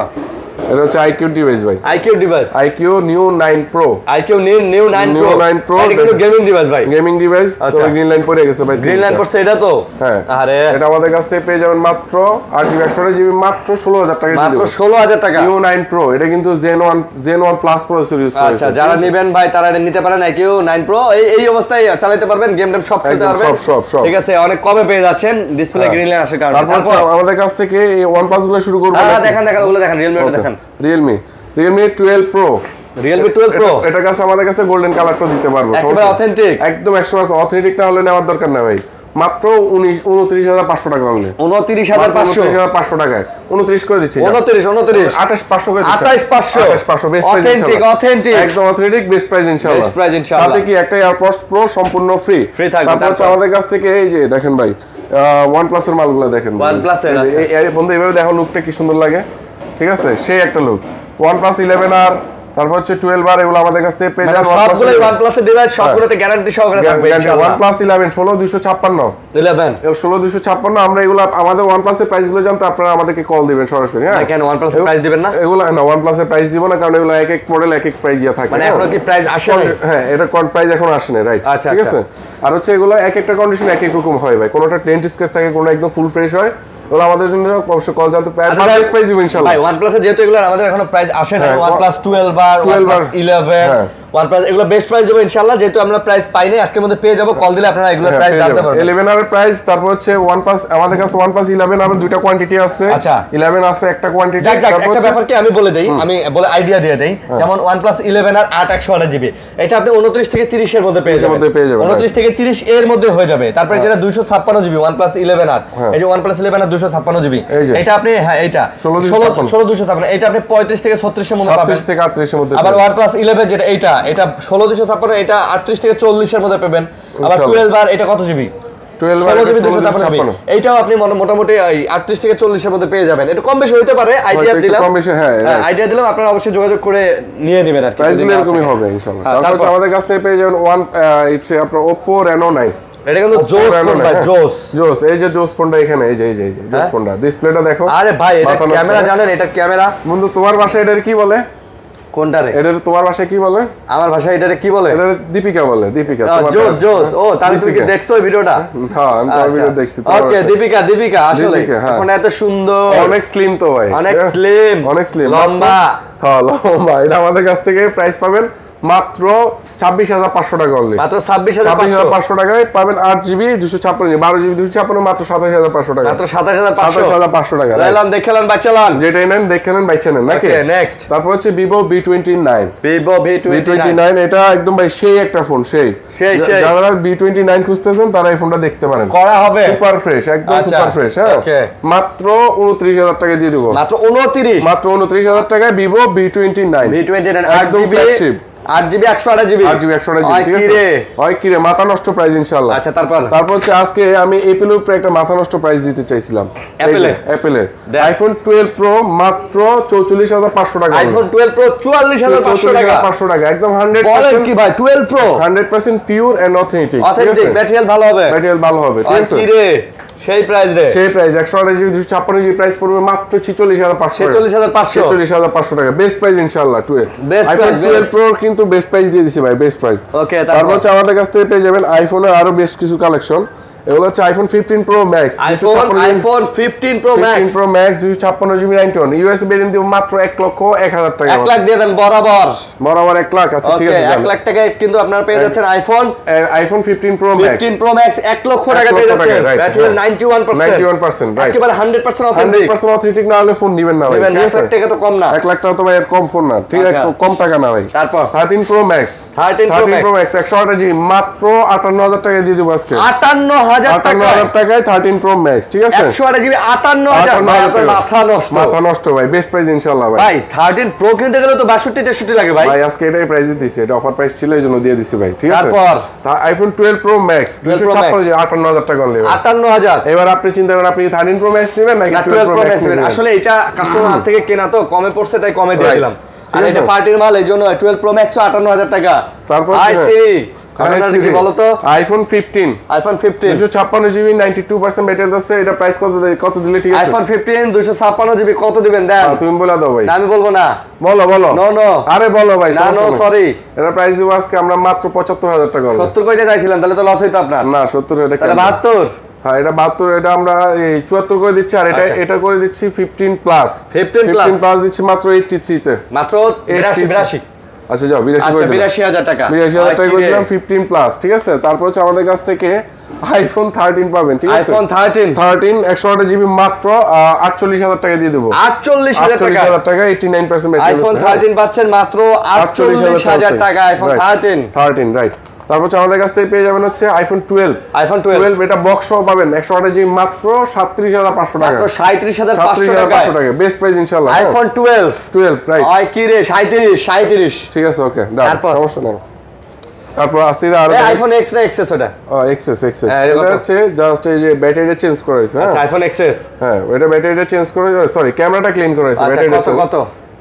এটা হচ্ছে IQ ডিভাইস ভাই, IQ device, IQ Neo 9 Pro, IQ Neo 9 Pro, এটা কিন্তু গেমিং ডিভাইস ভাই, গেমিং ডিভাইস। তো গ্রিন লাইন পড়ে গেছে ভাই, গ্রিন লাইন পড়ছে এটা তো। হ্যাঁ, আরে এটা আমাদের কাছ থেকে পেয়ে যাবেন মাত্র 8GB 128GB মাত্র 16000 টাকা, মাত্র 16000 টাকা। Neo 9 Pro, এটা কিন্তু Gen 1 Plus প্রসেসর ইউজ করেছে। আচ্ছা, যারা নেবেন ভাই তারা এটা নিতে পারেন। IQ 9 Pro এই অবস্থায় চালাতে পারবেন, গেম টেম সব খেলতে পারবেন, সব। ঠিক আছে, অনেক কমে পেয়ে যাচ্ছেন ডিসপ্লে গ্রিন লাইন আসার কারণে। তারপর আমাদের কাছ থেকে এই OnePlus গুলো শুরু করব। হ্যাঁ, দেখেন ওগুলো দেখেন, Realme 12 Pro, Realme 12 Pro, এটার কাছে আমাদের কাছে গোল্ডেন কালারটা দিতে পারবো, একদম অথেন্টিক, একদম 100% অথেন্টিক না হলে নেওয়ার দরকার না ভাই। মাত্র 29500 টাকা হলে, 29500 টাকায় 29 করে দিচ্ছি, 28500 করে দিচ্ছি, 28500 বেস্ট প্রাইস, অথেন্টিক একদম অথেন্টিক বেস্ট প্রাইস ইনশাআল্লাহ। সাথে কি একটা এয়ারপডস প্রো সম্পূর্ণ ফ্রি থাকবে। তারপর আমাদের কাছ থেকে এই যে দেখেন ভাই OnePlus এর মালগুলো দেখেন, OnePlus এর এই বন্ধু এইভাবে দেখো লুকটা কি সুন্দর লাগে, ঠিক আছে, সেই একটা লুক। OnePlus 11R, তারপর হচ্ছে 12R, এগুলো আমাদের কাছ থেকে পেয়ে যাবেন। সবগুলোই OnePlus এর ডিভাইস, সবগুলোতে গ্যারান্টি সহকারে থাকবে ইনশাআল্লাহ। OnePlus 11 16256 আমরা এগুলো আমাদের OnePlus এর প্রাইসগুলো জানতে আপনারা আমাদেরকে কল দিবেন সরাসরি। হ্যাঁ, কেন OnePlus এর প্রাইস দিবেন না? এগুলো না, OnePlus এর প্রাইস দিব না, কারণ এগুলো এক এক মডেল এক এক প্রাইস ইয়া থাকে, মানে এখনো কি প্রাইস আসে না? হ্যাঁ, এটা কোন প্রাইস এখন আসে না, রাইট, ঠিক আছে। আর হচ্ছে এগুলো এক একটা কন্ডিশন এক এক রকম হয় ভাই, কোনটা ডেন্ট স্কেচ থাকে, কোনটা একদম ফুল ফ্রেশ হয়। ওগুলো আমাদের জন্য অবশ্যই কল জানতে প্রাইস দিব ইনশাআল্লাহ। ভাই OnePlus এর যেহেতু এগুলো আমাদের এখনো প্রাইস আসে না, OnePlus 12 আর OnePlus 11 OnePlus এগুলো বেস্ট প্রাইস দেব ইনশাআল্লাহ, যেহেতু আমরা প্রাইস পাই নাই, আজকের মধ্যে পেয়ে যাব। কল দিলে আপনারা এগুলো প্রাইস জানতে পারবেন। 11 এর প্রাইস, তারপর হচ্ছে OnePlus আমাদের কাছে OnePlus 11 আর দুইটা কোয়ান্টিটি আছে। আচ্ছা, 11 আছে একটা কোয়ান্টিটি। একটা ব্যাপার কি আমি বলে দেই, আমি বলে আইডিয়া দিয়ে দেই। যেমন OnePlus 11 আর 8/128GB, এটা আপনি 29 থেকে 30 এর মধ্যে পেয়ে যাবেন, 29 থেকে 30 এর মধ্যে হয়ে যাবে। তারপরে যেটা 256GB OnePlus 11 আর, এই যে OnePlus 11 আর 256GB, এটা আপনি হ্যাঁ এটা 16256, এটা আপনি 35 থেকে 36 এর মধ্যে পাবেন, 37 থেকে 38 এর মধ্যে। আবার OnePlus 11 যেটা এটা 16256, এটা 38 থেকে 40 এর মধ্যে পাবেন। আবার 12 আর এটা কত জিবি? 12 এইটাও আপনি মোটামুটি 38 থেকে 40 এর মধ্যে পেয়ে যাবেন। এটা কম বেশি হইতে পারে, আইডিয়া দিলাম, কম বেশি, হ্যাঁ আইডিয়া দিলাম, আপনারা অবশ্যই যোগাযোগ করে নিয়ে নেবেন আর কি, প্রাইসগুলো এরকমই হবে ইনশাআল্লাহ। তারপর আমাদের কাছ থেকে পেয়ে যাবেন আপনার Oppo Reno 9, এটা কিন্তু জোস ফোন ভাই, জোস এই যে জোস ফোনটা এখানে, এই যে জোস ফোনটা, ডিসপ্লেটা দেখো। আরে ভাই এটা ক্যামেরা জানেন, এটা ক্যামেরা বন্ধু, তোমার ভাষায় এটার কি বলে? কোনটা রে? এটা তোমার ভাষায় কি বলে? আমার ভাষায় এটারে কি বলে? এটা দীপিকা বলে, দীপিকা। জোস জোস, ও তাহলে তুমি কি দেখছো এই ভিডিওটা? হ্যাঁ, আমি তো ভিডিও দেখছি। ওকে, দীপিকা আসলে এখন এত সুন্দর, অনেক স্লিম তো ভাই, অনেক স্লিম, লম্বা। হ্যাঁ, লম্বা। এটা আমাদের কাছ থেকে প্রাইস পাবেন মাত্র 26500 টাকা অনলি, মাত্র 26500 টাকায় পাবেন 8GB 256, 12GB 256, মাত্র 27500 টাকা, মাত্র 27500 টাকা। লাইলাম দেখলেন বাচ্চালান, যেটা নেন দেখলেন বাইচা নেন নাকি। নেক্সট তারপর হচ্ছে Vivo V29, এটা একদম ভাই সেই একটা ফোন, সেই যারা V29 খুঁজতেছেন তারা এই ফোনটা দেখতে পারেন, করা হবে সুপার ফ্রেশ, একদম সুপার ফ্রেশ। হ্যাঁ, মাত্র 29000 টাকা দিয়ে দিব, মাত্র 29000 টাকায় Vivo V29 একদম ফ্ল্যাগশিপ, 8GB 128GB, ঠিক আছে। হয় কি রে, মাথা নষ্ট প্রাইস ইনশাআল্লাহ। আচ্ছা, তারপর হচ্ছে আজকে আমি অ্যাপেলের উপরে একটা মাথা নষ্ট প্রাইস দিতে চাইছিলাম। অ্যাপেলের iPhone 12 Pro মাত্র 44500 টাকা, iPhone 12 Pro 44500 টাকা, একদম 100% কি ভাই 12 Pro 100% pure and authentic, material ভালো হবে, ঠিক আছে। কি রে সেই প্রাইস 128GB 256GB প্রাইস পড়বে মাত্র 46500 টাকা, বেস্ট প্রাইস ইনশাআল্লাহ। iPhone 12 Pro কিন্তু বেস্ট প্রাইস দিয়ে দিছি ভাই, বেস্ট প্রাইস। ওকে, তারপর হচ্ছে আমাদের কাছ থেকে পেয়ে যাবেন আইফোনের আরো বেশ কিছু কালেকশন। এগুলো হচ্ছে iPhone 15 Pro Max, iPhone 15 Pro Max 256GB 9 US variant দিব মাত্র 1,01,000 টাকা, 1 লাখ দিয়ে দেন বরাবর 1 লাখ। আচ্ছা, ঠিক আছে, 1 লাখ টাকায় কিন্তু আপনারা পেয়ে যাচ্ছেন iPhone 15 Pro Max 1 লক্ষ টাকা পেয়ে যাচ্ছেন, ব্যাটারি 91%, রাইট, একেবারে 100% অথেন্টিক না হলে ফোন নেবেন না ভাই, ঠিক আছে। 1 লাখ টাকা তো কম না, 1 লাখ টাকা তো ভাই এর কম ফোন না, ঠিক আছে, কম টাকা না ভাই। তারপর 13 Pro Max 128GB মাত্র 58000 টাকা দিয়ে দেব আজকে, 58000 টাকায় 13 Pro Max, ঠিক আছে, 128GB 58000, মাথা নষ্ট ভাই, বেস্ট প্রাইস ইনশাআল্লাহ ভাই। 13 Pro কিনতে গেলে তো 62-63 লাগে ভাই, আজকে এটাই প্রাইস দিতেছি, এটা অফার প্রাইস ছিল এইজন্য দিয়ে দিছি ভাই, ঠিক আছে। তারপর iPhone 12 Pro Max 256 58000 টাকা অনলি, 58000। এবার আপনি চিন্তা করেন আপনি 13 Pro Max নেবেন নাকি 12 Pro Max নেবেন। আসলে এটা কাস্টমার হাত থেকে কেনা তো কমে পড়ছে, তাই কমে দিয়ে দিলাম। আর এটা পার্টির মাল, এইজন্য 12 Pro Max 58000 টাকা। তারপর ঘটনাটা কি বলো তো? আইফোন 15 256 জিবি 92% ব্যাটারি আছে। এটা প্রাইস কত দিলে ঠিক আছে? আইফোন 15 256 জিবি কত দিবেন দেন? তুমি বলে দাও ভাই। না আমি বলবো না। বলো নো আরে বলো ভাই। না নো সরি। এটা প্রাইস দিব আজকে আমরা মাত্র 75000 টাকা। 70 কইতে চাইছিলাম, তাহলে তো লস হইতো আপনার। না 70 এটা তাহলে 72। হ্যাঁ এটা 72, এটা আমরা এই 74 করে দিচ্ছি। আর এটা করে দিচ্ছি 15 প্লাস দিচ্ছি মাত্র 83 তে, মাত্র 82। আচ্ছা যাও 82,000 টাকা 82,000 টাকা করে দিলাম 15 প্লাস, ঠিক আছে। তারপর হচ্ছে আমাদের কাছ থেকে আইফোন 13 পাবেন, ঠিক আছে। আইফোন 13 128 জিবি মাত্র 48,000 টাকা দিয়ে দেবো। 48,000 টাকা 89% আইফোন 13 পাচ্ছেন মাত্র 48,000 টাকা। IPhone 13 right. তারপর হচ্ছে আমাদের কাছ থেকে পেয়ে যাবেন হচ্ছে আইফোন 12 এটা বক্স সহ পাবেন 128 জিবি মাত্র 37,500 টাকা। মাত্র 37,500 টাকা বেস্ট প্রাইস ইনশাআল্লাহ। IPhone 12 right. আই কি রে 37 ঠিক আছে ওকে ডান, সমস্যা নাই। তারপর আসছে আর আইফোন এক্স না এক্সএস ওটা? এক্সএস এটা হচ্ছে জাস্ট এই যে ব্যাটারিটা চেঞ্জ করা হয়েছে। আচ্ছা আইফোন এক্সএস, হ্যাঁ এটা ব্যাটারিটা চেঞ্জ করে, সরি ক্যামেরাটা ক্লিন করা হয়েছে। ব্যাটারিটা কত?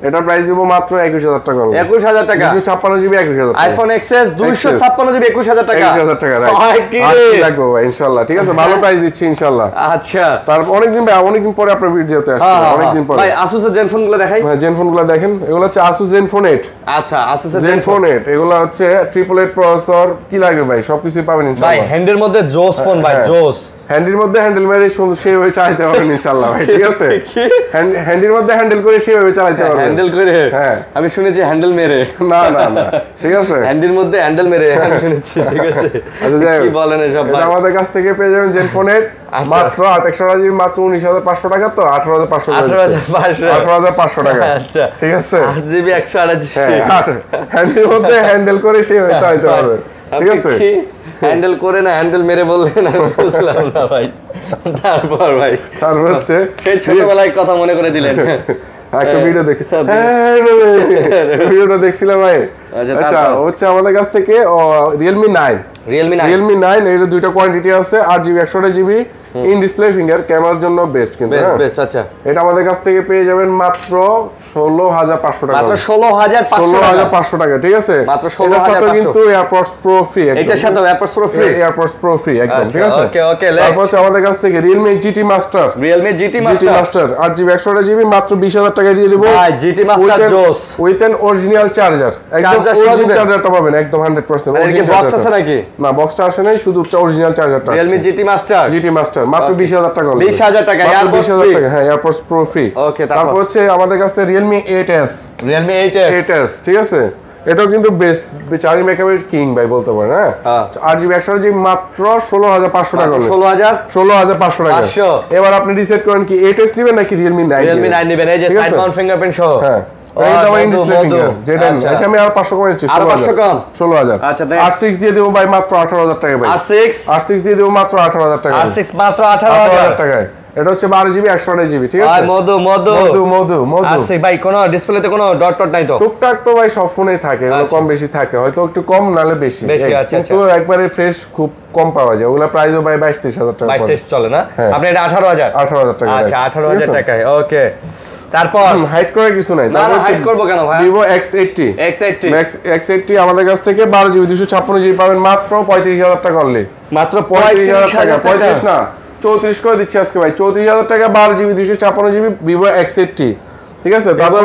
এটা প্রাইস দিব মাত্র 21,000 টাকা। 21,000 টাকা 256 জিবি 21,000 টাকা। আইফোন এক্সএস 256 জিবি 21,000 টাকা। 21,000 টাকা রাইট। কি লাগবে ভাই ইনশাআল্লাহ, ঠিক আছে ভালো প্রাইস দিচ্ছি ইনশাআল্লাহ। আচ্ছা তারপর অনেকদিন পরে আপনার ভিডিওতে আসছে, অনেকদিন পরে। ভাই আসুসের জেনফোন গুলো দেখাই। হ্যাঁ জেনফোন গুলো দেখেন, এগুলো হচ্ছে আসুস জেনফোন 8। আচ্ছা আসুসের জেনফোন 8 এগুলো হচ্ছে 888 প্রসেসর, কি লাগবে ভাই সবকিছু পাবেন ইনশাআল্লাহ। ভাই হ্যান্ডের মধ্যে জোস ফোন ভাই, জোস। হ্যান্ডের মধ্যে হ্যান্ডেল মেরে সেইভাবে চালাতে পারবেন ইনশাআল্লাহ ভাই, ঠিক আছে। হ্যান্ডের মধ্যে হ্যান্ডেল করে সেইভাবে চালাতে পারবেন। হ্যান্ডেল করে? হ্যাঁ আমি শুনেছি হ্যান্ডেল মেরে। না ঠিক আছে হ্যান্ডের মধ্যে হ্যান্ডেল মেরে আমি শুনেছি, ঠিক আছে। আচ্ছা কি বলেন এসব ভাই? আমাদের কাছ থেকে পেয়ে যাবেন জেনফোন 8 মাত্র 128 জিবি মাত্র 19,500 টাকা। তো 18,500 টাকা। আচ্ছা ঠিক আছে 8 জিবি 128 জিবি হ্যান্ডেল মধ্যে হ্যান্ডেল করে সেইভাবে চালাতে পারবেন, ঠিক আছে। হ্যান্ডেল করে না হ্যান্ডেল মেরে বললেন, আমি বুঝলাম না ভাই। তারপর হচ্ছে সেই ছোটবেলায় কথা মনে করে দিলেন। একটা ভিডিওটা দেখছিলাম ভাই। আচ্ছা হচ্ছে আমাদের কাছ থেকে Realme 9 এর দুইটা কোয়ান্টিটি আছে, 8GB 128GB in display finger, ক্যামেরার জন্য বেস্ট কিন্তু। বেস্ট আচ্ছা এটা আমাদের কাছ থেকে পেয়ে যাবেন মাত্র 16,500 টাকা। মাত্র 16,500 টাকা, ঠিক আছে। মাত্র 16,500 কিন্তু এয়ারপডস প্রো ফ্রি। এটার সাথে এয়ারপডস প্রো ফ্রি একদম, ঠিক আছে। ওকে তারপর আমাদের কাছ থেকে Realme GT Master 8GB 128GB মাত্র 20,000 টাকা দিয়ে দেব। ভাই GT Master জোস উইথ এন অরিজিনাল চার্জার, একদম অরিজিনাল চার্জারটা পাবেন একদম 100%। অরিজিনাল বক্স আছে নাকি? না বক্সটা আসে নাই, শুধু অরিজিনাল চার্জারটা। Realme GT Master মাত্র 20,000 টাকা। 20,000 টাকা এয়ারপডস ফ্রি। হ্যাঁ এয়ারপডস প্রো ফ্রি। ওকে তারপর হচ্ছে আমাদের কাছে Realme 8s, ঠিক আছে। এটাও কিন্তু বেস্ট 4 মেগাপিক্সেল কিং ভাই বলতে পারেন। হ্যাঁ 8GB 128GB মাত্র 16,500 টাকা। 16,500 টাকা। এবার আপনি ডিসাইড করেন কি 8s নেবেন নাকি Realme 9 নেবেন। এই যে সাইড মাউন্ট ফিঙ্গারপ্রিন্ট সহ। হ্যাঁ যেটা আমি আর 500 কমেছি, 16,000। আচ্ছা R6 দিয়ে দেবো ভাই মাত্র 18,000 টাকা ভাই। R6 দিয়ে দেবো মাত্র 18,000 টাকা। R6 মাত্র 18,000 টাকায়। এটা হচ্ছে 12GB 128GB, ঠিক আছে। মধু আচ্ছা ভাই কোন ডিসপ্লেতে কোনো ডট নাই তো? টুকটাক তো ভাই সব ফোনেই থাকে, এগুলো কম বেশি থাকে, হয়তো একটু কম নালে বেশি। কিন্তু একবারে ফ্রেশ খুব কম পাওয়া যায়। ওগুলা প্রাইসও ভাই 22-23,000 টাকা। 22-23 চলে না? আপনি এটা 18,000 টাকা। আচ্ছা 18,000 টাকায়। ওকে তারপর হাইড করার কিছু নাই। তারপর হাইড করব কেন ভাই? Vivo X80 আমাদের কাছ থেকে 12GB 256GB পাবেন মাত্র 35,000 টাকা অনলি। মাত্র 35,000 টাকা। 35 না 34 করে দিচ্ছি আজকে ভাই। 34,000 টাকা 12GB 256GB Vivo X80, ঠিক আছে। তারপর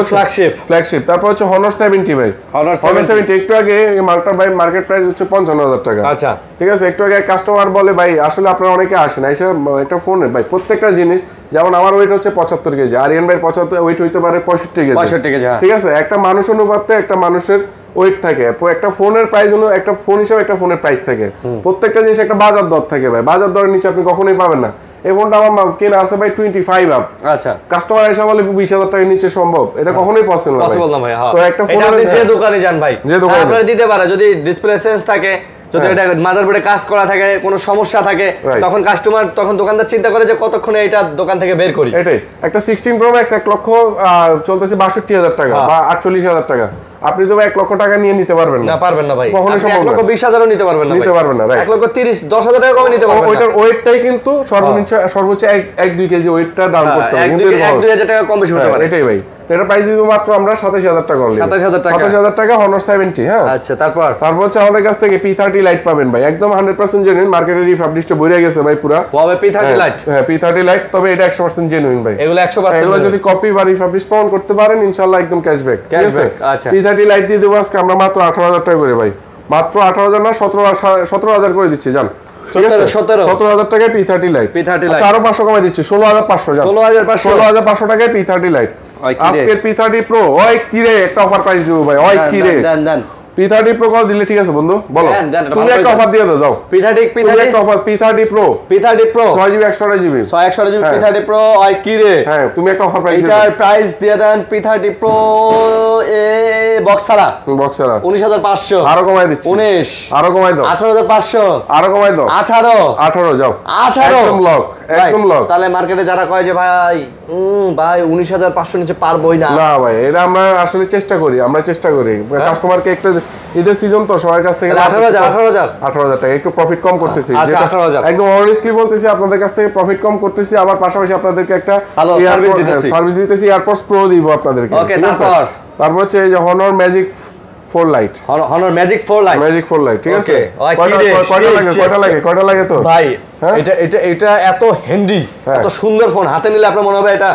ফ্ল্যাগশিপ তারপর হচ্ছে Honor 70 ভাই। Honor 70 একটু আগে মার্কেট ভাই মার্কেট প্রাইস হচ্ছে 55,000 টাকা। আচ্ছা ঠিক আছে। একটু আগে কাস্টমার বলে ভাই আসলে আপনারা অনেকে আসেন এসে একটা ফোনের ভাই প্রত্যেকটা জিনিস, যেমন আমার ওয়েট হচ্ছে 75 কেজি, আরিয়ান ভাই 75 ওয়েট হইতে পারে 65 কেজি, ঠিক আছে। একটা মানুষ অনুপাতে একটা মানুষের ওয়েট থাকে। একটা ফোনের প্রাইস হলো একটা ফোন হিসেবে একটা ফোনের প্রাইস থাকে। প্রত্যেকটা জিনিস একটা বাজার দর থাকে ভাই, বাজার দরের নিচে আপনি কখনোই পাবেন না। এই ফোনটা আমার কেনা আছে ভাই 25 আপ। আচ্ছা কাস্টমার এসে বলে 20,000 টাকার নিচে সম্ভব, এটা কখনোই পসিবল না ভাই। তো একটা ফোন আপনি যে দোকানে যান ভাই, যে দোকানে আপনারা দিতে পারে, যদি ডিসপ্লে সেন্স থাকে, যদি এটা মাদারবোর্ডে কাজ করা থাকে, কোনো সমস্যা থাকে, তখন কাস্টমার তখন দোকানদার চিন্তা করে যে কতক্ষণে এটা দোকান থেকে বের করি। এটাই একটা 16 Pro Max 1 লক্ষ চলতেছে 62,000 টাকা বা 48,000 টাকা। আপনি তো 1 লক্ষ টাকা নিয়ে নিতে পারবেন না। পারবেন না ভাই, কখনো সম্ভব না। 1,20,000ও নিতে পারবেন না, 1 লক্ষ 10,000 টাকা কমে নিতে পারবেন। ওইটার ওয়েটটাই কিন্তু সর্বোচ্চ 1-2 কেজি ওয়েটটা ডাউন করতে হবে, কিন্তু 1-2,000 টাকা কম বেশি হতে পারে। এটাই ভাই এটা প্রাইস দিব মাত্র আমরা 27000 টাকা অনলি 27000 টাকা Honor 70 হ্যাঁ। আচ্ছা তারপর হচ্ছে আমাদের কাছ থেকে P30 লাইট পাবেন ভাই, একদম 100% জেনুইন, মার্কেটে রিফাবলিশড বইরে গেছে ভাই পুরো। ওয়াবে P30 লাইট, হ্যাঁ P30 লাইট, তবে এটা 100% জেনুইন ভাই। এগুলো 100% এগুলো যদি কপি বা রিফাবলিশ প্রমাণ করতে পারেন ইনশাআল্লাহ একদম ক্যাশব্যাক, ঠিক আছে। আচ্ছা P30 লাইট দিয়ে দেব আজকে আমরা মাত্র 18000 টাকা করে ভাই, মাত্র 18000 না 17000 করে দিচ্ছি জান, ঠিক আছে। 17000 টাকায় P30 লাইট, আচ্ছা আরো 500 কমাই দিচ্ছি 16500 জান, 16500 টাকায় P30 লাইট। আজকের P30 Pro ওই কি রে, একটা অফার প্রাইস দেব ভাই, ওই কি রে দেন P30 Pro কল দিলে ঠিক আছে বন্ধু, বলো তুমি একটা অফার দিয়ে দাও যাও। P30 একটা offer P30 Pro 6GB 128GB P30 Pro ওই কি রে, হ্যাঁ তুমি একটা অফার প্রাইস এটার প্রাইস দিয়ে দেন P30 Pro এ বক্স ছাড়া 19500, আরো কমাই দিচ্ছি 19, আরো কমাই দাও 18500, আরো কমাই দাও 18 যাও 18 একদম লক। তাহলে মার্কেটে যারা কয় যে ভাই ভাই 19500 নিচে পারবোই না, না ভাই এটা আমরা আসলে চেষ্টা করি কাস্টমারকে একটা ঈদের সিজন তো সবার কাছ থেকে 18000 টাকা একটু প্রফিট কম করতেছি, যেটা একদম অনেস্টলি বলতেছি আপনাদের কাছ থেকে প্রফিট কম করতেছি, আবার পাশাপাশি আপনাদেরকে একটা সার্ভিস দিতেছি, এয়ারপডস প্রো দিব আপনাদেরকে। ওকে তারপর হচ্ছে এই যে Honor Magic 4 light, Honor Magic 4 light, ঠিক আছে। কয়টা লাগে তো ভাই, এটা এত হ্যান্ডি, এত সুন্দর ফোন, হাতে নিলে আপনার মনে হবে এটা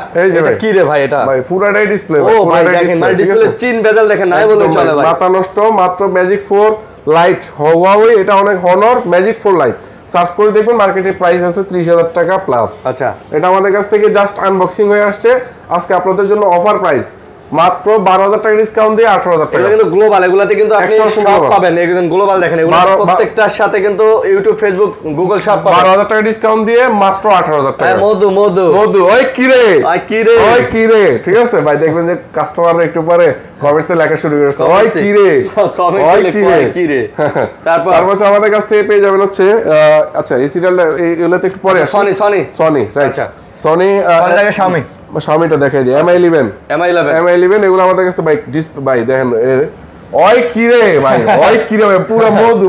কি রে ভাই, এটা ভাই পুরাটাই ডিসপ্লে, ও ভাই দেখেন মানে ডিসপ্লে চিন বেজাল দেখেন নাই বলে চলে ভাই, মাথা নষ্ট। মাত্র Magic 4 লাইট Huawei, এটা অনেক Honor Magic 4 লাইট সার্চ করে দেখবেন, মার্কেটের প্রাইস আছে 30000 টাকা প্লাস। আচ্ছা এটা আমাদের কাছ থেকে জাস্ট আনবক্সিং হয়ে আসছে, আজকে আপনাদের জন্য অফার প্রাইস মাত্র 12000 টাকা ডিসকাউন্ট দিয়ে 18000 টাকা। এটা কিন্তু গ্লোবাল, এগুলাতে কিন্তু আপনি সব পাবেন, একদম গ্লোবাল দেখেন, এগুলো প্রত্যেকটার সাথে কিন্তু ইউটিউব, ফেসবুক, গুগল সব পাবেন। 12000 টাকা ডিসকাউন্ট দিয়ে মাত্র 18000 টাকা। মধু ওই কি রে ঠিক আছে ভাই, দেখবেন যে কাস্টমাররা একটু পরে কমেন্টসে লেখা শুরু করেছে ওই কি রে। তারপর আমাদের কাছ থেকে পেয়ে যাবেন হচ্ছে আচ্ছা এই সিরিয়ালটা এগুলোতে একটু পরে সনি রাইট, আচ্ছা সনি Xiaomi-টা দেখাই দিই, Mi11 এগুলো আমাদের কাছে ভাই দেখেন ওই কি রে ভাই পুরো মধু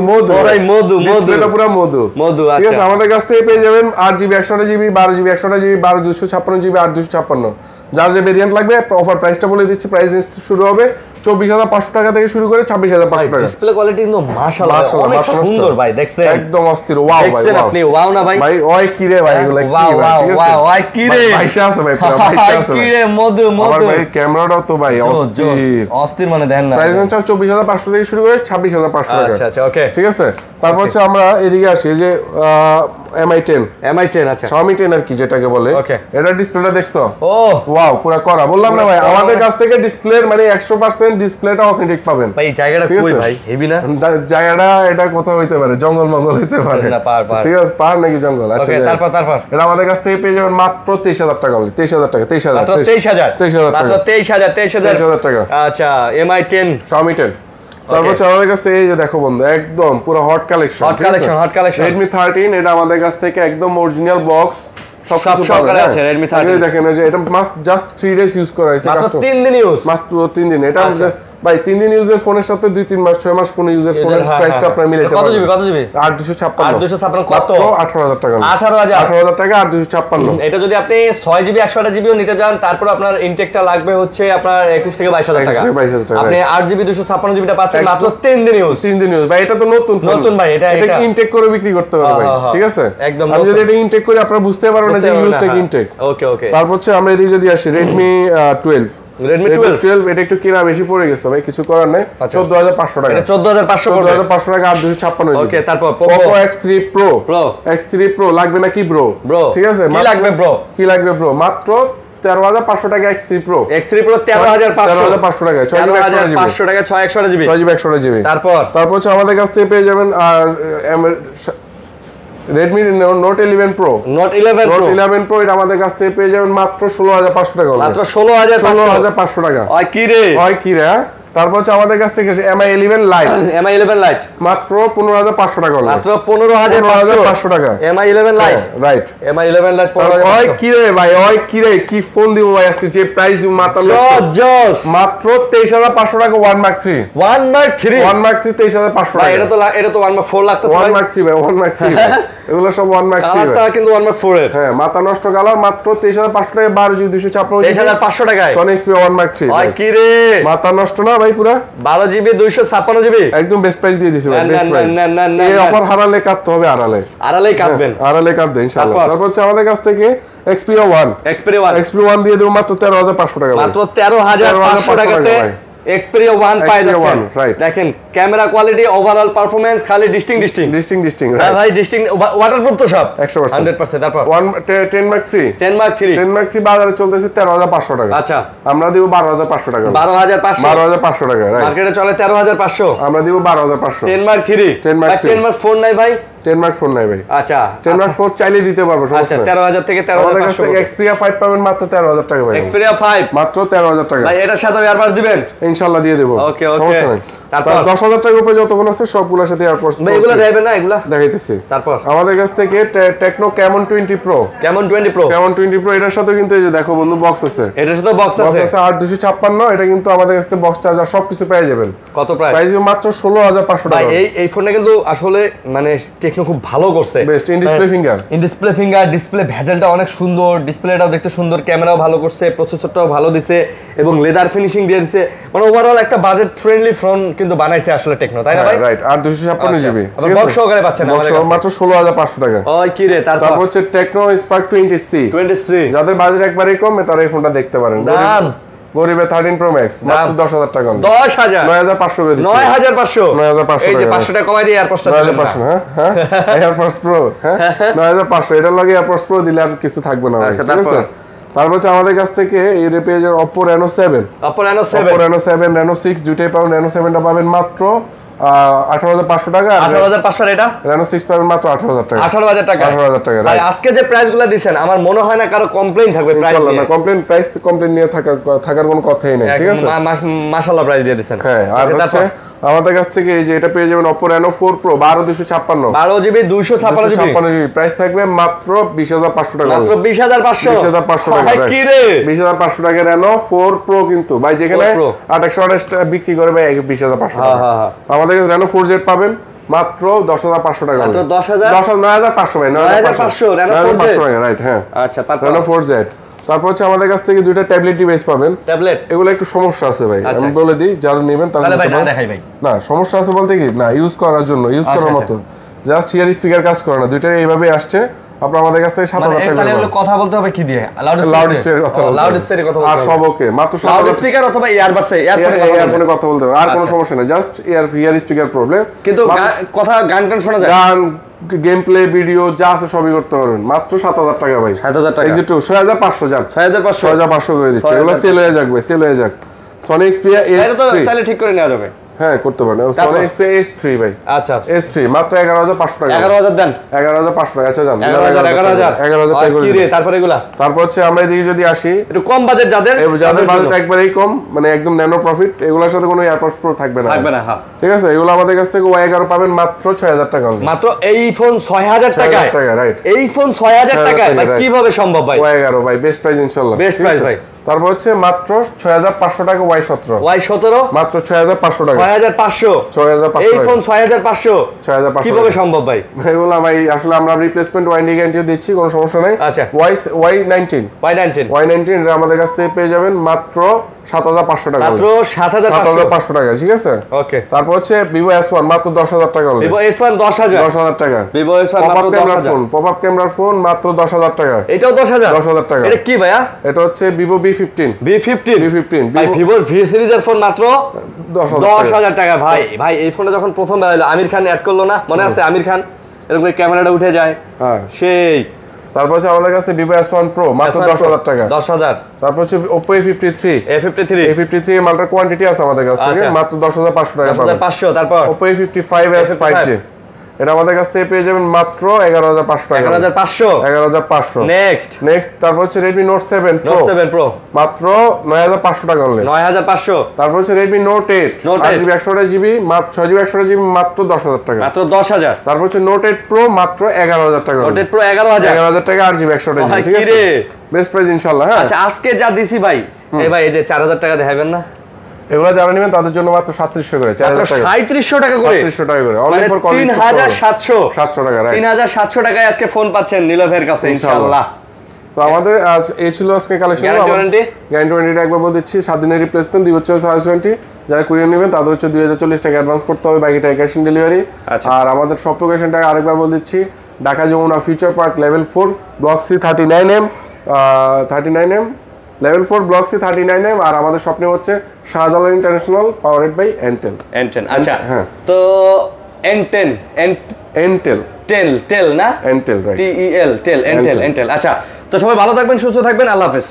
এটা পুরো মধু ঠিক আছে। আমাদের কাছ থেকে পেয়ে যাবেন 8GB 128GB 12GB 128GB 12256GB 8256, যার যে ভেরিয়েন্ট লাগবে। অফার প্রাইসটা বলে দিচ্ছি, প্রাইস শুরু হবে 24500 টাকা থেকে শুরু করে 26500 টাকা। ডিসপ্লে কোয়ালিটি কিন্তু মাশাআল্লাহ অনেক সুন্দর ভাই, দেখছেন একদম অস্থির। ওয়াও ভাই, আপনি ওয়াও না ভাই, ওই কি রে ভাই, এগুলো কি ভাই, ঠিক আছে ওই কি রে পয়সা আছে ভাই, পুরো পয়সা আছে কি রে মধু ভাই। ক্যামেরাটাও তো ভাই অস্থির মানে দেন না, প্রাইসটা 24500 থেকে শুরু করে 26500 টাকা। আচ্ছা ওকে ঠিক আছে। তারপর হচ্ছে আমরা এদিকে আসি যে Mi10 আচ্ছা Xiaomi 10 আর কি যেটাকে বলে, এটা ডিসপ্লেটা দেখছো? ও ওয়াও পুরো করা, বললাম না ভাই আমাদের কাছ থেকে ডিসপ্লের মানে 100% ডিসপ্লেটা অথেন্টিক পাবেন ভাই। জায়গাটা কই ভাই, হেভি না জায়গাটা? এটা কোথাও হইতে পারে, জঙ্গল হইতে পারে না, পাহাড়, ঠিক আছে পাহাড় নাকি জঙ্গল। আচ্ছা তারপর এটা আমাদের কাছ থেকে পেয়ে যাবেন মাত্র 23000 টাকা, 23000 টাকা, 23000 টাকা। আচ্ছা Mi10 Xiaomi 10। তারপর আমাদের কাছ থেকে এই যে দেখো বন্ধু একদম পুরো হট কালেকশন Redmi 13, এটা আমাদের কাছ থেকে একদম অরিজিনাল বক্স সব সহকারে আছে। Redmi 13 দেখেন যে এটা মাস্ট জাস্ট 3 ডেজ ইউজ করা হয়েছে, মাত্র 3 দিন ইউজ, মাত্র 3 দিন। এটা ভাই 3 দিন ইউজের ফোনের সাথে 2-3 মাস 6 মাস ফোন ইউজের ফোনের প্রাইসটা আপনারা মিলাইতে পারবেন। কত জিবি 8256 কত 18000 টাকা, 18000 টাকা 8256। এটা যদি আপনি 6GB 128GBও নিতে যান, তারপর আপনার ইনটেকটা লাগবে হচ্ছে আপনার 21 থেকে 22000 টাকা। আপনি 8GB 256GBটা পাচ্ছেন মাত্র 3 দিন ইউজ ভাই। এটা তো নতুন ভাই, এটা ইনটেক করে বিক্রি করতে পারবে ভাই, ঠিক আছে একদম। আমি যদি এটা ইনটেক করে আপনারা বুঝতে পারবেন না যে ইউজটা কি ইনটেক। ওকে তারপর হচ্ছে আমরা এদিকে যদি আসি Redmi 12 এটা একটু কিনা বেশি পড়ে গেছে ভাই, কিছু করার নাই। 14500 টাকা, 14500 টাকা 8256। ওকে তারপর Poco X3 Pro লাগবে না কি ব্রো? ঠিক আছে কি লাগবে ব্রো? মাত্র 13500 টাকা X3 Pro 13500 টাকা, 6500 টাকা 6GB। তারপর হচ্ছে আমাদের কাছ থেকে পেয়ে যাবেন আর Redmi Note 11 Pro এটা আমাদের কাছ থেকে পেয়ে যাবেন মাত্র 16500 টাকা, মাত্র 16500 টাকা। ওই কি রে তারপর হচ্ছে আমাদের কাছ থেকে MI 11 লাইট MI 11 লাইট মাত্র 15500 টাকা মাত্র 15500 টাকা MI 11 light right MI 11 light 15500 ওই কি রে ভাই ওই কি রে কি ফোন দিব ভাই আজকে যে প্রাইস দিব মাত্র 23500 টাকা 1 Mark 3 1 Mark 3 23500 ভাই এটা তো 1 Mark 4 লাগতেছে 1 Mark 3 ভাই 1 Mark 3 এগুলো সব 1 Mark 3 কালারটা কিন্তু 1 Mark 4 এর হ্যাঁ মাথা নষ্ট কালার মাত্র 23500 টাকা 12 GB 256 23500 টাকায় Sony Xperia 1 Mark 3 ভাই কি রে মাথা নষ্ট না ভাই পুরো 12 GB 256 GB একদম বেস্ট প্রাইস দিয়ে দিছি ভাই বেস্ট প্রাইস না এই অফার হারালে কাটতে হবে আড়ালেই কাটবেন আড়ালে কাটবে ইনশাআল্লাহ তারপর হচ্ছে আমাদের কাছ থেকে Xperia 1 দিয়ে দেব মাত্র 13500 টাকা মাত্র 13500 টাকাতে Xperia 1 পাই যাচ্ছেন দেখেন ক্যামেরা কোয়ালিটি ওভারঅল পারফরম্যান্স খালি ডিস্টিং হ্যাঁ ভাই ডিস্টিং ওয়াটারপ্রুফ তো সব 100% তারপর 10 Mark 3 বাজারে চলতেছে 13500 টাকা আচ্ছা আমরা দিব 12500 টাকা 12500 টাকা রাইট মার্কেটে চলে 13500 আমরা দিব 12500 10 Mark 3 10 Mark 4 নাই ভাই 10 Mark 4 নাই ভাই আচ্ছা 10 Mark 4 চাইলে দিতে পারবো আচ্ছা 13000 থেকে 13500 Xperia 5 পাবেন মাত্র 13000 টাকা ভাই Xperia 5 মাত্র 13000 টাকা ভাই এটার সাথে এয়ারবাস দিবেন ইনশাআল্লাহ দিয়ে দেব ওকে তারপর 10000 টাকার উপরে যত কোন আছে সবগুলোর সাথে এয়ারপোর্ট ভাই এগুলা দেবেন না এগুলা দেখাইতেছি তারপর আমাদের কাছ থেকে Tecno Camon 20 Pro এটার সাথে কিন্তু এই যে দেখো বন্ধু বক্স আছে এটার সাথে বক্স আছে 8256 এটা কিন্তু আমাদের কাছে বক্স চার্জার সবকিছু পেয়ে যাবেন কত প্রাইস মাত্র 16500 টাকা ভাই এই ফোনটা কিন্তু আসলে মানে টেকনো খুব ভালো করছে best in display finger display ভেজেলটা অনেক সুন্দর ডিসপ্লেটাও দেখতে সুন্দর ক্যামেরাও ভালো করছে প্রসেসরটাও ভালো দিছে এবং লেদার ফিনিশিং দিয়ে দিছে মানে ওভারঅল একটা বাজেট ফ্রেন্ডলি ফোন কিন্তু বানাইছে আসলে টেকনো তাই না ভাই রাইট আর 256 জিবি ঠিক আছে বক্স সহকারে পাচ্ছেন আমাদের কাছে মাত্র 16500 টাকা ওই কি রে তারপর হচ্ছে Tecno Spark 20C যাদের বাজেট একবারে কম তারা এই ফোনটা দেখতে পারেন গরিবে 13 Pro Max মাত্র 10000 টাকা 10000 9500 করে দিচ্ছি 9500 এই যে 500 টাকা কমাই দিয়ে এয়ারপোর্টটা 9500 হ্যাঁ এয়ারপোর্টস প্রো হ্যাঁ 9500 এটার লাগে এয়ারপোর্টস প্রো দিলে আর কিছু থাকবে না ঠিক আছে তারপর হচ্ছে আমাদের কাছ থেকে এই পেজের Oppo Reno 7 Reno 6 দুইটাই পাবেন Reno 7টা পাবেন মাত্র 18500 টাকা 18500 এটা Reno 6 পাবেন মাত্র 18000 টাকা 18000 টাকা ভাই আজকে যে প্রাইসগুলো দিবেন আমার মনে হয় না কারো কমপ্লেইন থাকবে প্রাইস নিয়ে কমপ্লেইন নিয়ে থাকার কোনো কথাই নেই ঠিক আছে মাশাআল্লাহ প্রাইস দিয়ে দিবেন হ্যাঁ আর হচ্ছে আমাদের কাছ থেকে এই যে এটা পেয়ে যাবেন Oppo Reno 4 Pro 12256 12 GB 256 GB price থাকবে মাত্র 20500 টাকা মাত্র 20500 টাকা কি রে 20500 টাকা Reno 4 Pro কিন্তু ভাই যেখানে 2828 বিক্রি করে ভাই 20500 টাকা আমাদের কাছে Reno 4Z পাবেন মাত্র 10500 টাকা মাত্র 9500 ভাই 9500 Reno 4Z রাইট হ্যাঁ আচ্ছা তারপর Reno 4Z তারপর হচ্ছে আমাদের কাছ থেকে দুইটা ট্যাবলেট ডিভাইস পাবেন এগুলো একটু সমস্যা আছে ভাই আমি বলে দিই যারা নেবেন তারা না সমস্যা আছে বলতে কি না ইউজ করার জন্য ইউজ করার মতো জাস্ট হিয়ার স্পিকার কাজ করে না দুইটাই এইভাবে আসছে আপনারা আমাদের কাছ থেকে 7000 টাকা তাহলে কথা বলতে হবে কি দিয়ে লাউড স্পিকার কথা বলতে লাউড স্পিকারে কথা বলতে আর সব ওকে মাত্র লাউড স্পিকার অথবা ইয়ারফোনে কথা বলতে হবে আর কোনো সমস্যা নেই জাস্ট হিয়ার স্পিকার প্রবলেম কিন্তু কথা গান শোনা যায় গান গেম প্লে ভিডিও যা আছে সবই করতে পারবেন মাত্র 7000 টাকা ভাই 7000 টাকা এক্সিট 6500 জান 6500 করে দিচ্ছি এগুলো সেল হয়ে যাক Sony Xperia S3 চাইলে ঠিক করে নেওয়া যাবে হ্যাঁ করতে পারেন Sony Xperia S3 ভাই আচ্ছা S3 মাত্র 11500 টাকা 11000 দেন 11500 টাকা আচ্ছা জান 11000 টাকা কি রে তারপর হচ্ছে আমরা এদিকে যদি আসি একটু কম বাজেট যাদের বাজেট একবারেই কম মানে একদম ন্যানো প্রফিট এগুলোর সাথে কোনো এয়ারপোর্টস প্রো থাকবে না হ্যাঁ ঠিক আছে এগুলো আমাদের কাছ থেকে Y11 পাবেন মাত্র 6000 টাকা মাত্র এই ফোন 6000 টাকায় রাইট এই ফোন 6000 টাকায় ভাই কিভাবে সম্ভব ভাই Y11 ভাই বেস্ট প্রাইস ইনশাআল্লাহ বেস্ট প্রাইস ভাই তারপর হচ্ছে মাত্র 6500 টাকা Y17 মাত্র 6500 টাকা 6500 এই ফোন 6500 কিভাবে সম্ভব ভাই এগুলো ভাই আসলে আমরা রিপ্লেসমেন্ট ওয়ারেন্টি গ্যারান্টি দিচ্ছি কোনো সমস্যা নাই আচ্ছা Y19 এর আমাদের কাছ থেকে পেয়ে যাবেন মাত্র 7500 টাকা মাত্র 7500 টাকা ঠিক আছে ওকে তারপর হচ্ছে Vivo S1 মাত্র 10000 টাকা Vivo S1 10000 টাকা Vivo S1 মাত্র 10000 পপআপ ক্যামেরার ফোন মাত্র 10000 টাকা এটাও 10000 টাকা এটা কি ভাইয়া এটা হচ্ছে Vivo B15 ভাই Vivo V সিরিজ এর ফোন মাত্র 10000 টাকা ভাই এই ফোনটা যখন প্রথম বের হলো আমির খান অ্যাড করলো না মনে আছে আমির খান এরকম ক্যামেরাটা উঠে যায় হ্যাঁ সেই তারপর হচ্ছে আমাদের কাছে Vivo S1 Pro মাত্র 10000 টাকা 10000 তারপর হচ্ছে Oppo A53 মালটার কোয়ান্টিটি আছে আমাদের কাছে থেকে মাত্র 10500 টাকা পাবেন 10500 তারপর Oppo A55s 5G এটা আমাদের কাছ থেকে পেয়ে যাবেন মাত্র 11500 টাকা। 11500। নেক্সট তারপর হচ্ছে Redmi Note 7 Pro মাত্র 9500 টাকা অনলি। 9500। তারপর হচ্ছে Redmi Note 8 8GB 128GB মাত্র 6GB 128GB মাত্র 10000 টাকা। মাত্র 10000। তারপর হচ্ছে Note 8 Pro মাত্র 11000 টাকা। Note 8 Pro 11000 টাকা 8GB 128GB, ঠিক আছে? বেস্ট প্রাইস ইনশাআল্লাহ। হ্যাঁ আচ্ছা আজকে যা দিছি ভাই, এই ভাই এই যে 4000 টাকা দেখাবেন না? এগুলা যারা নেবেন তাদের জন্য মাত্র 3700 করে, 3700 টাকা করে, 3700 টাকা করে অনলি ফর কল 3700 টাকা, রাইট? 3700 টাকায় আজকে ফোন পাচ্ছেন নীলভের কাছে ইনশাআল্লাহ। তো আমাদের আজ এই ছিল আজকে কালেকশন। গ্যারান্টি ওয়ারেন্টিটা একবার বলে দিচ্ছি, 7 দিনের রিপ্লেসমেন্ট, 2 বছরের সার্ভিস ওয়ারেন্টি। যারা কুরিয়ার নেবেন তাদের হচ্ছে 2040 টাকা অ্যাডভান্স করতে হবে, বাকিটা ক্যাশ অন ডেলিভারি। আর আমাদের সব লোকেশনটা আরেকবার বলে দিচ্ছি, Dhaka Jamuna Future Park level 4 block C 39M level 4 block C 39M। আর আমাদের স্বপ্ন হচ্ছে Shahjalal International, powered by Entel. আচ্ছা হ্যাঁ, তো এনটেল না এনটেল, রাইট? TEL টেল এনটেল। আচ্ছা, তো সবাই ভালো থাকবেন, সুস্থ থাকবেন, আল্লাহ হাফেজ।